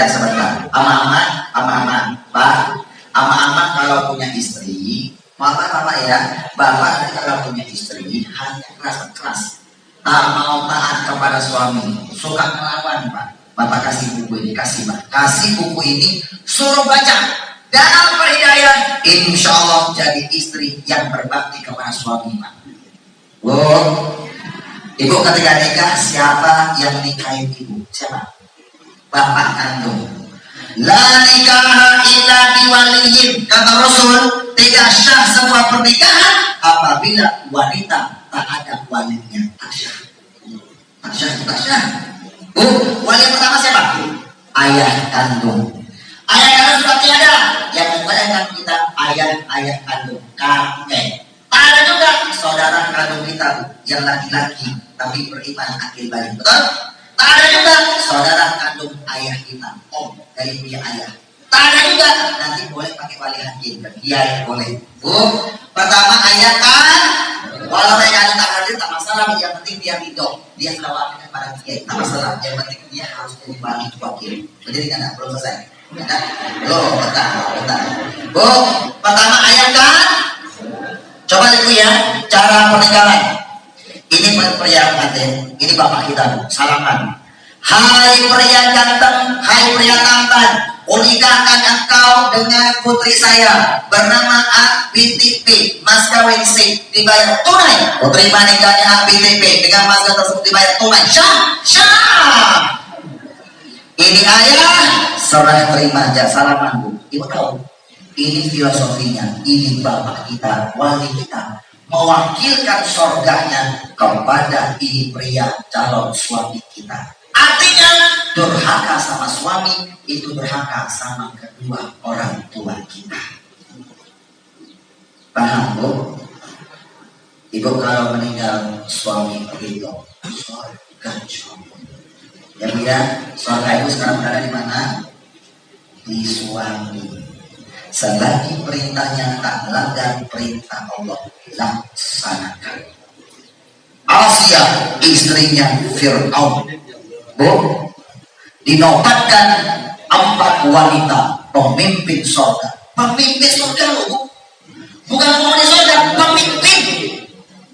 Ama-ama, Pak. Ama-ama kalau punya istri, mama ya, bapak kalau punya istri hanya keras. Tak mau taat kepada suami, suka melawan Pak. Bapak kasih buku ini, kasih buku ini, suruh baca. Dalam perhidayah, insya Allah jadi istri yang berbakti kepada suami Pak. Ibu ketika nikah, siapa yang nikahin ibu? Siapa? Bapak kandung. La nikaha illa biwaliyin. Kata Rasul, tidak syah sebuah pernikahan apabila wanita tak ada walinya. Tak syah. Tak syah, tak syah. Bu, wali yang pertama siapa? Ayah kandung. Ayah kandung sudah tiada. Yang membayangkan kita ayah kandung, kakek. Tak ada juga saudara kandung kita yang laki-laki tapi beriman akil balik. Betul? Tak ada juga saudara kandung ayah kita, om dari punya ayah. Tak ada juga, nanti boleh pakai wali hakim, kiai boleh. Bu, pertama ayah kan, walau ayah tak hadir tak masalah, yang penting dia ridho, dia selawat kepada kiai, tak masalah. Yang penting dia harus jadi wali wakil. Jadi tidak belum selesai. Ya, belum, bentar. Bu, pertama ayah kan, coba ibu ya, cara pernikahan. Ini pria pengantin, ini bapak kita, salaman. Hai pria ganteng, hai pria tampan, unikahkan engkau dengan putri saya bernama ABTP, mas kawin sip dibayar tunai. Terima nikahnya ABTP dengan mas kawin tersebut dibayar tunai. Syah. Ini ayah, serah terima aja, salaman bu. Ibu tahu, ini filosofinya, ini bapak kita, wali kita. Mewakilkan surganya kepada ini pria calon suami kita. Artinya durhaka sama suami itu durhaka sama kedua orang tua kita. Paham bu? Ibu kalau meninggal suami begitu surga suami. Ya bu ya, surga itu sekarang berada di mana? Di suami. Selagi perintahnya tak melanggar perintah Allah, laksanakan. Asia istrinya Fir'aun, bu, dinobatkan 4 wanita pemimpin surga. Pemimpin surga loh bu, bukan penghuni surga, pemimpin.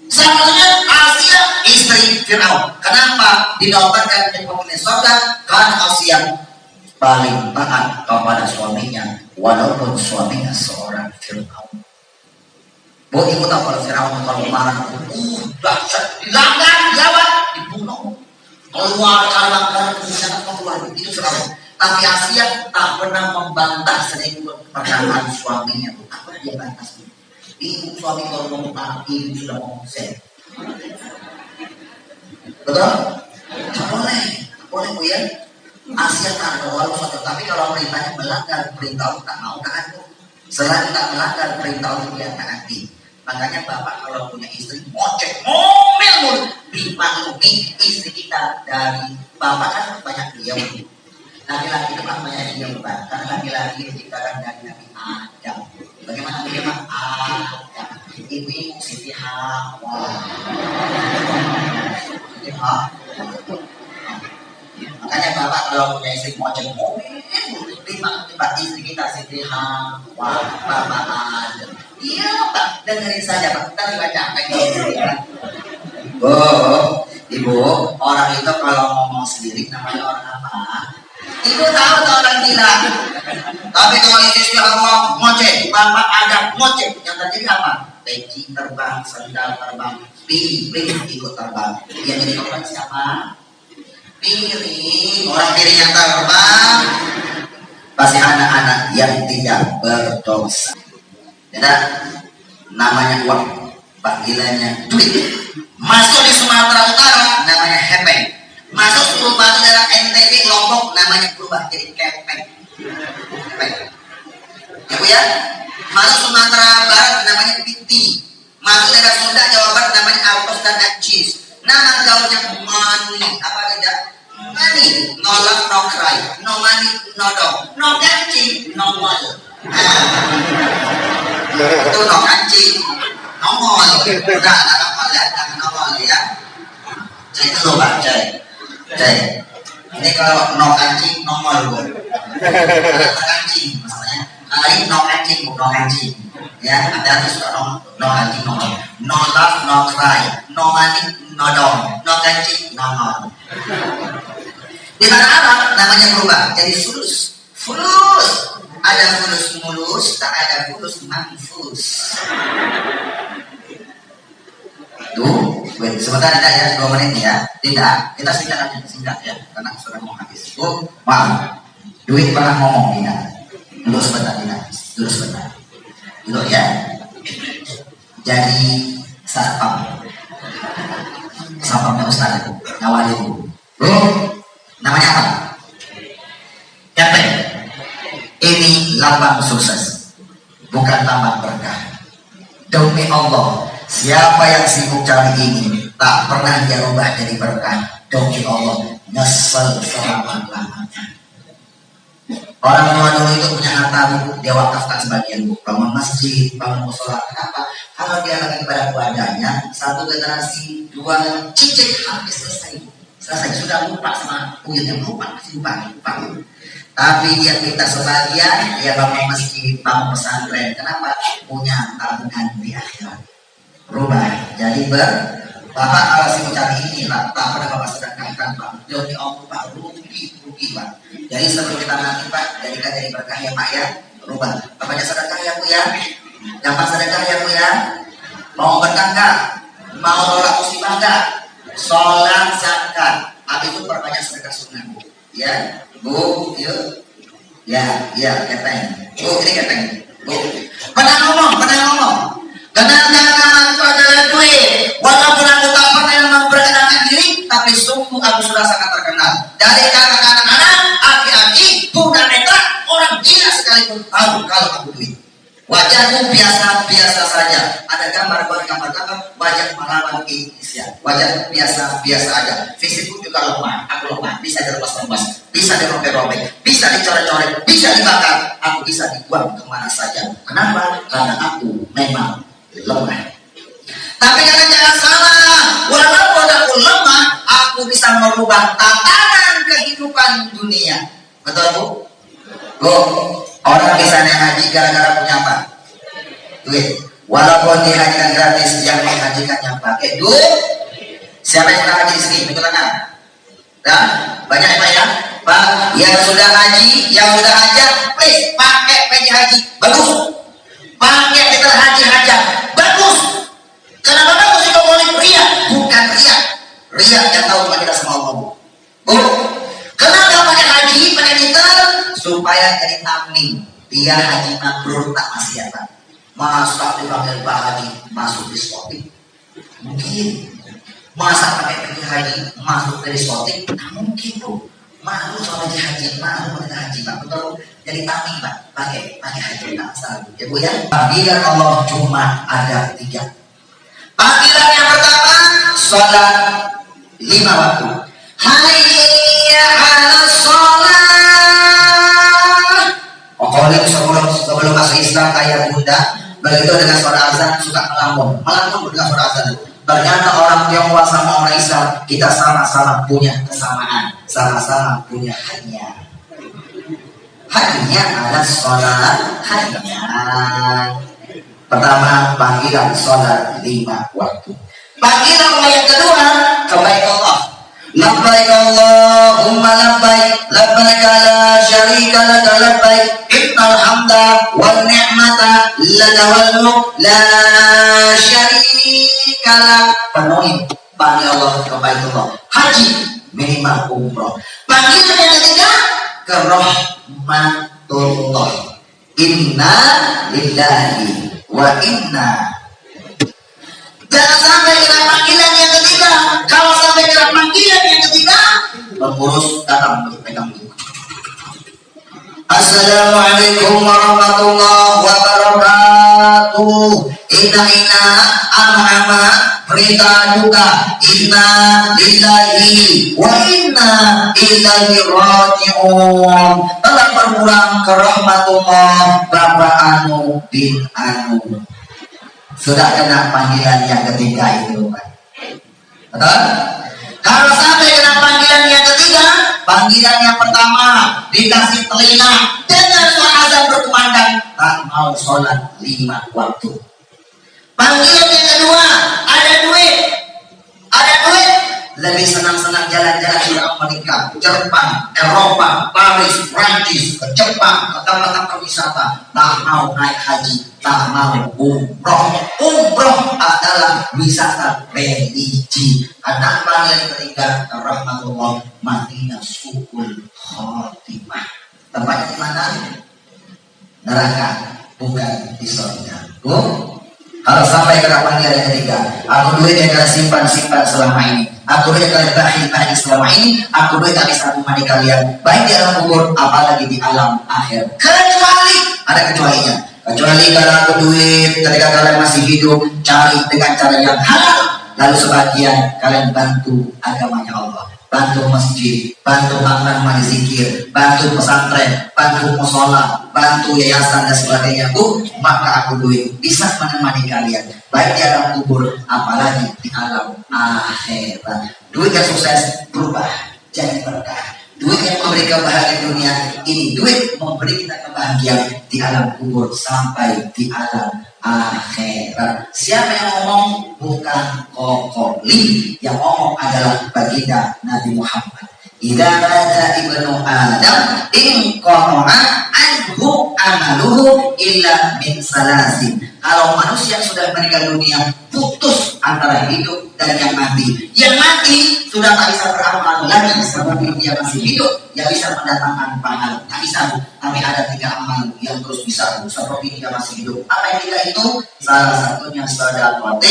Salah satunya Asia istri Fir'aun. Kenapa dinobatkan menjadi pemimpin surga? Karena Asia paling taat kepada suaminya, walaupun suaminya seorang Fir'aun. Bu, ibu tahu kalau Fir'aun kalau marah, dahsyat, dilanggar, jawab, dibunuh, keluar kalangan sangat keluar itu Fir'aun. Tapi Asia tak pernah membantah sedikit perkataan suaminya. Apa dia bantah? Ibu suami kalau mau marah, ibu sudah mau saya. Betul? Tak boleh bu ya. Asia tak ada walau suatu, tapi kalau perintahnya melanggar perintah tak mau taat. Selain tak melanggar perintah itu yang taati. Makanya bapak kalau punya istri ngocek, ngomel dimaklumi istri kita dari bapak kan banyak diam. Laki-laki itu kan banyak diam pak, karena laki-laki diciptakan dari Nabi Adam. Bagaimana bagaimana Adam? Ibu Siti Hawa. Siti Hawa. Makanya bapak kalau punya istri ngocek terima istri kita Siti Hawa, bapak Adam. Iya pak, dengerin saja pak, kita juga capek. Bu, ibu, orang itu kalau ngomong sendiri namanya orang apa? Ibu tahu tuh orang gila. Tapi kalau istri sudah ngomong ngocek, bapak Adam ngocek, yang terjadi apa? Peci terbang, sandal terbang, piring ikut terbang. Yang jadi korban siapa? Piring, orang piring yang terbang pasti anak-anak yang tidak berdosa. Tidak, namanya uang, panggilannya duit. Masuk di Sumatera Utara namanya hepeng. Masuk ke daerah NTB Lombok namanya berubah jadi kepeng. Ya bu ya. Masuk Sumatera Barat namanya piti. Masuk daerah Sunda Jawa Barat namanya alpos dan acis. Nama gaulnya money, apa tidak? Money, no love, no cry, no money, no dog, no kancing, no mall. Itu no kancing, no mall. Udah ada kapal ya, ada no mall ya. Cek dulu pak, cek. Ini kalau no kancing, no mall bu. Ada kancing, masalahnya. Kali no kancing, bu, no kancing. Ya, ada suka no kancing, no mall. No love, no cry, no money, no dog, no kancing, no mall. Di tanah Arab namanya berubah jadi fulus. Fulus. Ada fulus mulus, tak ada fulus manfus. Tuh, Wait, sebentar tidak ya, 2 menit ya. Tidak, kita singkat aja, singkat ya, karena sudah mau habis. Bu, maaf, duit pernah ngomong tidak? Dulu sebentar tidak, dulu sebentar. Dulu ya. Jadi satpamnya Ustaz, ngawali dulu. Bu, namanya apa? Captain. Ini lambang sukses, bukan lambang berkah. Demi Allah, siapa yang sibuk cari ini tak pernah dia ubah jadi berkah. Demi Allah, nyesel selama-lamanya. Orang tua dulu itu punya harta, dia wakafkan sebagian, bangun masjid, bangun musola. Kenapa? Kalau dia lagi pada keluarganya, 1 generasi, 2 cicit habis selesai. Sudah lupa sama uyutnya, lupa. Tapi dia minta sebagian, dia bangun masjid, bangun pesantren. Kenapa? Punya tabungan di akhirat. Rubah. Jadi Bapak kalau sih mencari ini Pak, tak pernah Bapak sedekahkan Pak. Demi Allah Pak, rugi Pak. Jadi sebelum kita nanti Pak, jadikan jadi berkah ya Pak ya. Rubah. Bapaknya sedekah ya Bu ya. Dapat sedekah ya Bu ya. Mau berkah nggak? Mau tolak musibah nggak? Sholat zakat. Habis itu perbanyak sedekah sunnah Bu. Ya. Bu, yuk. Ya, keteng. Bu, ini keteng. Bu. Pernah ngomong. Kenangan itu adalah duit. Walaupun aku tak pernah yang memperkenalkan diri, tapi sungguh aku sudah sangat terkenal. Dari kakak-kakak anak, aki-aki, tunanetra, orang gila sekalipun tahu kalau aku duit. Wajahku biasa-biasa saja. Ada gambar, wajah melawan Indonesia. Wajahku biasa-biasa aja. Fisikku juga lemah, aku lemah. Bisa diremas-remas, bisa dirobek-robek, bisa dicoret-coret, bisa dibakar. Aku bisa dibuang kemana saja. Kenapa? Karena aku memang lemah. Tapi jangan salah. Walaupun aku lemah, aku bisa merubah tatanan kehidupan dunia. Betul Bu? Bu, orang bisa naik haji gara-gara punya apa? Duit. Walaupun dihajikan gratis, yang menghajikan yang pakai duit. Siapa yang sudah haji di sini? Ikut tangan. Nah, banyak Pak ya? Pak, yang sudah haji, yang sudah hajat, please pakai peci haji. Bagus. Pakai kita haji-hajat. Bagus. Kenapa bagus? Itu boleh ria, bukan ria. Ria yang tahu kita sama Allah. Bu, kenapa pakai haji, pakai nitel? Supaya jadi tamning. Dia haji mabrur tak maksiatan. Masa dipanggil Pak Haji masuk diskotik? Mungkin. Masa pakai pergi haji masuk ke diskotik? Tak mungkin tuh. Malu soal haji, malu pada haji Pak. Betul. Jadi tamning Pak. Pakai haji tak masalah. Ya Bu ya. Panggilan Allah cuma ada 3. Panggilan yang pertama, sholat 5 waktu. Hayya 'alas sholat. Pokoknya sebelum masuk Islam kayak Bunda, begitu dengan suara azan suka melamun dengan suara azan. Ternyata orang Tionghoa sama orang Islam, kita sama-sama punya kesamaan, sama-sama punya hanya ada sholat hanya. Pertama, panggilan sholat 5 waktu. Panggilan yang kedua, kebaikan Allah. Labbaik Allahumma labbaik, labbaik la syarika laka labbaik, innal hamda wan ni'mata laka wal mulk la syarika lak. Penuhi panggil Allah kebaikan Allah. Haji minimal umroh. Panggilan yang ketiga, ke rahmatullah. Inna lillahi wa inna. Jangan sampai kena panggilan yang ketiga. Kalau sampai kena panggilan yang ketiga, pengurus datang untuk pegang buku. Assalamualaikum warahmatullahi wabarakatuh. Inna ama berita duka. Inna lillahi wa inna ilaihi raji'un. Telah berpulang ke rahmatullah Bapak Anu bin Anu. Sudah kena panggilan yang ketiga itu Pak. Betul? Kalau sampai kena panggilan yang ketiga, panggilan yang pertama dikasih telinga dengan suara azan berkumandang, tak mau sholat 5 waktu. Panggilan yang kedua, ada duit, lebih senang-senang jalan-jalan di Amerika, Jepang, Eropa, Paris, Prancis, ke Jepang, ke tempat-tempat wisata. Tak mau naik haji, tak mau umroh. Umroh adalah wisata religi. Anak yang ketiga, rahmatullah, Madinah Su'ul Khotimah. Tempatnya di mana? Neraka, bukan di surga. Harus sampai ke panggilan yang ketiga. Aku duit yang kalian simpan selama ini. Aku duit yang kalian bahil selama ini. Aku duit tak bisa mandi kalian, baik di alam kubur apalagi di alam akhir. Kecuali ada kecualinya. Kecuali kalau aku duit ketika kalian masih hidup, cari dengan cara yang halal. Lalu sebagian kalian bantu agamanya Allah, bantu masjid, bantu amran zikir, bantu pesantren, bantu musola, bantu yayasan dan sebagainya. Maka aku duit bisa menemani kalian baik di alam kubur apalagi di alam akhirat. Duit yang sukses berubah jadi berkah. Duit yang memberi kebahagiaan dunia ini, duit memberi kita kebahagiaan di alam kubur sampai di alam akhirat. Siapa yang ngomong? Bukan Kokoli. Yang ngomong adalah baginda Nabi Muhammad. Idza mata ibnu Adam in qata'a anhu amaluhu illa min salasin. Kalau manusia sudah meninggal dunia, putus antara hidup dan yang mati. Yang mati sudah tak bisa beramal lagi seperti dia masih hidup, yang bisa mendatangkan pahala. Tak bisa. Tapi ada 3 amal yang terus bisa seperti dia masih hidup. Apa yang 3 itu? Salah satunya sedekah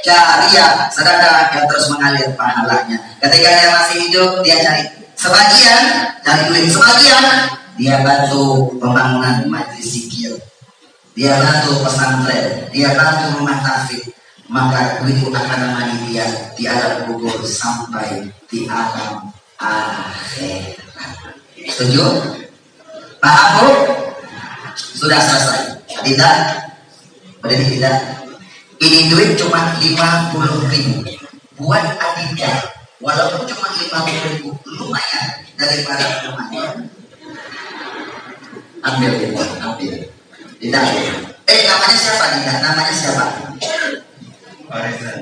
jariyah, sedekah yang terus mengalir pahalanya. Ketika dia masih hidup, dia cari sebagian, cari duit sebagian, dia bantu pembangunan majelis zikir, dia bantu pesantren, dia bantu rumah tahfidz. Maka duit itu akan menemani dia di alam kubur sampai di alam akhirat. Setuju? Paham, Bu? Sudah selesai? Tidak? Berarti tidak? Ini duit cuma 50.000 buat Adinda. Walaupun cuma 50.000, lumayan daripada lumayan. Ambil. Tidak. Namanya siapa Adinda? Namanya siapa? Fariza.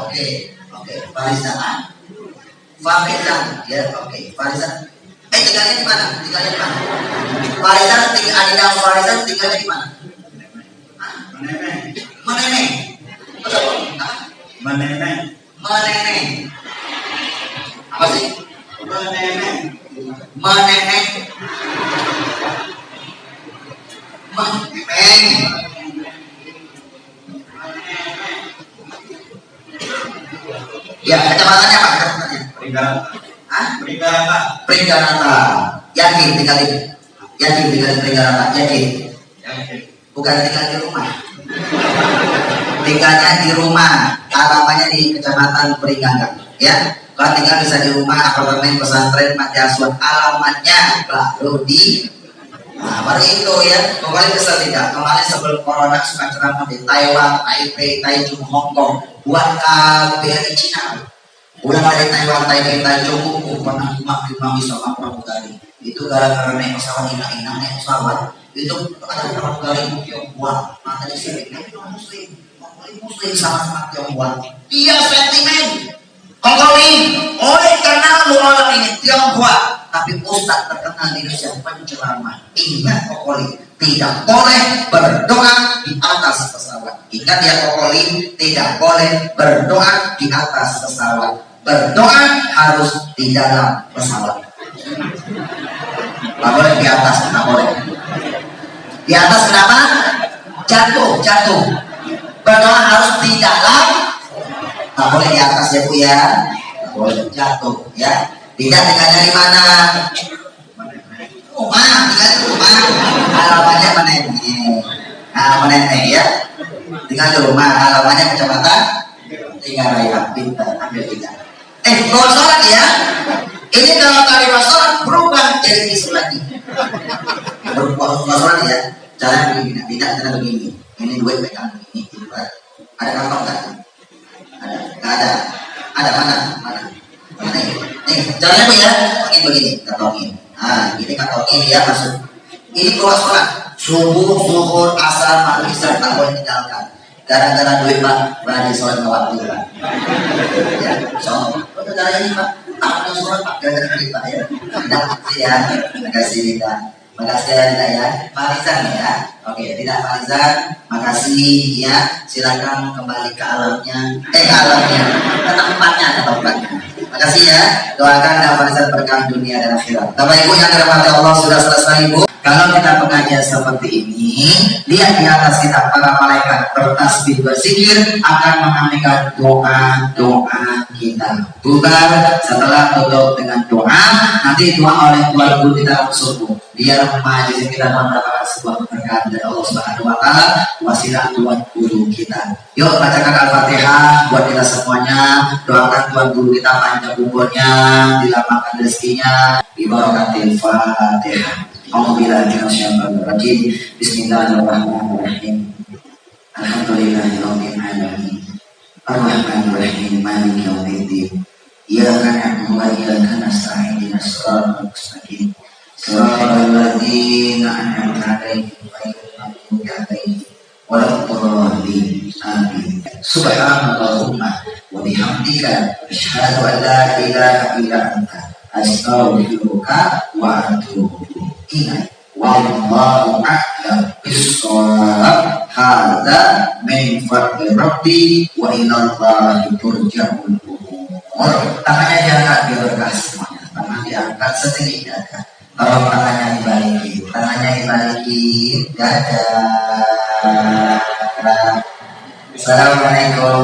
Oke. Fariza. Ya, oke. Fariza. Tinggalnya di mana? Fariza tinggal Adinda Fariza tinggalnya di mana? Meneneng. Apa sih? Meneneng. Ya, kecamatannya apa? Pringgarata. Yakin tinggal di Pringgarata? Yakin? Bukan tinggal di rumah. Tinggalnya di rumah. Alamatnya di Kecamatan Pringgarata. Ya, kalau tinggal bisa di rumah, apartemen, pesantren, panti asuhan. Alamatnya baru di. Baru itu ya. Kemarin kesel tidak? Kemarin sebelum corona suka ceramah di Taiwan, Taipei, Taichung, Hong Kong. Buat KBRI Cina. Ulang dari Taiwan, Taipei, Taichung, pernah imam sama pramugari. Itu gara-gara naik pesawat naik pesawat. Itu ada pramugari Tionghoa. Matanya sih, Muslim sama Tionghoa. Dia sentimen. Kokoli, oleh karena lu orang ini Tionghoa, tapi ustaz terkenal di Indonesia penceramah. Ingat Kokoli, tidak boleh berdoa di atas pesawat. Ingat ya Kokoli, tidak boleh berdoa di atas pesawat. Berdoa harus di dalam pesawat. Tak boleh di atas, tak boleh. Di atas kenapa? Jatuh. Berdoa harus di dalam. Tak boleh di atas ya Bu ya. Tak boleh jatuh ya. Tidak tinggalnya di mana? Rumah, tinggal di rumah. Alamatnya meneneng ya. Tinggal di rumah. Alamatnya Kecamatan Pringgarata. Pintar, ambil 3. Kalau sholat ya. Ini kalau kalimat sholat berubah jadi isu lagi. Berubah sholat ya. Cara begini, tidak cara begini. Ini duit pegang ini. Ada kantong kan? Ada. Ada mana? Nih, caranya apa ya? Begini, kantongin. Ini kantongin ya masuk. Ini keluar sholat. Subuh, zuhur, asar, maghrib, isya tak boleh tinggalkan. Gara-gara duit Pak, berani sholat ke waktu Pak. Ya, so, gara-gara ini Pak, tak mau sholat Pak, gara-gara duit Pak ya. Tidak, ya, terima kasih Pak. Makasih ya tidak ya, Farizan ya. Oke, tidak Farizan, makasih ya. Silakan kembali ke alamnya, ke alamnya, ke tempatnya. Makasih ya. Doakan dan Farizan berkah dunia dan akhirat. Bapak Ibu yang dirahmati Allah, sudah selesai Ibu. Kalau kita pengajian seperti ini, lihat di atas kita para malaikat bertasbih berzikir akan mengaminkan doa kita. Bubar setelah tutup dengan doa, nanti doa oleh Tuhan Guru kita langsung biar majelis kita mendapatkan sebuah keberkahan dari Allah Subhanahu Wa Taala wasilah Tuhan Guru kita. Yuk bacakan Al-Fatihah buat kita semuanya. Doakan Tuhan Guru kita panjang umurnya, dilapangkan rezekinya, dibarakatil Fatihah. Alhamdulillahirrahmanirrahim. Bismillahirrahmanirrahim. Alhamdulillahirabbil alamin. Arrahmanirrahim. Maliki yaumiddin. Iyyaka na'budu wa iyyaka nasta'in. Ihdinas siratal mustaqim. Shiratal ladzina an'amta 'alaihim ghairil maghdubi 'alaihim waladdallin. Amin. Subhanallahumma wa bihamdika asyhadu an la ilaha illa anta astaghfiruka wa atubu ilaik. Wallahu a'lam bis-shawab. Hadza min fadli rabbi wa ila Allahi turja'ul umur. Tangannya diangkat biar berkah semuanya. Tangan diangkat setinggi dada. Tolong tangannya dibalikin. Tangannya dibalikin. Dadah. Assalamualaikum.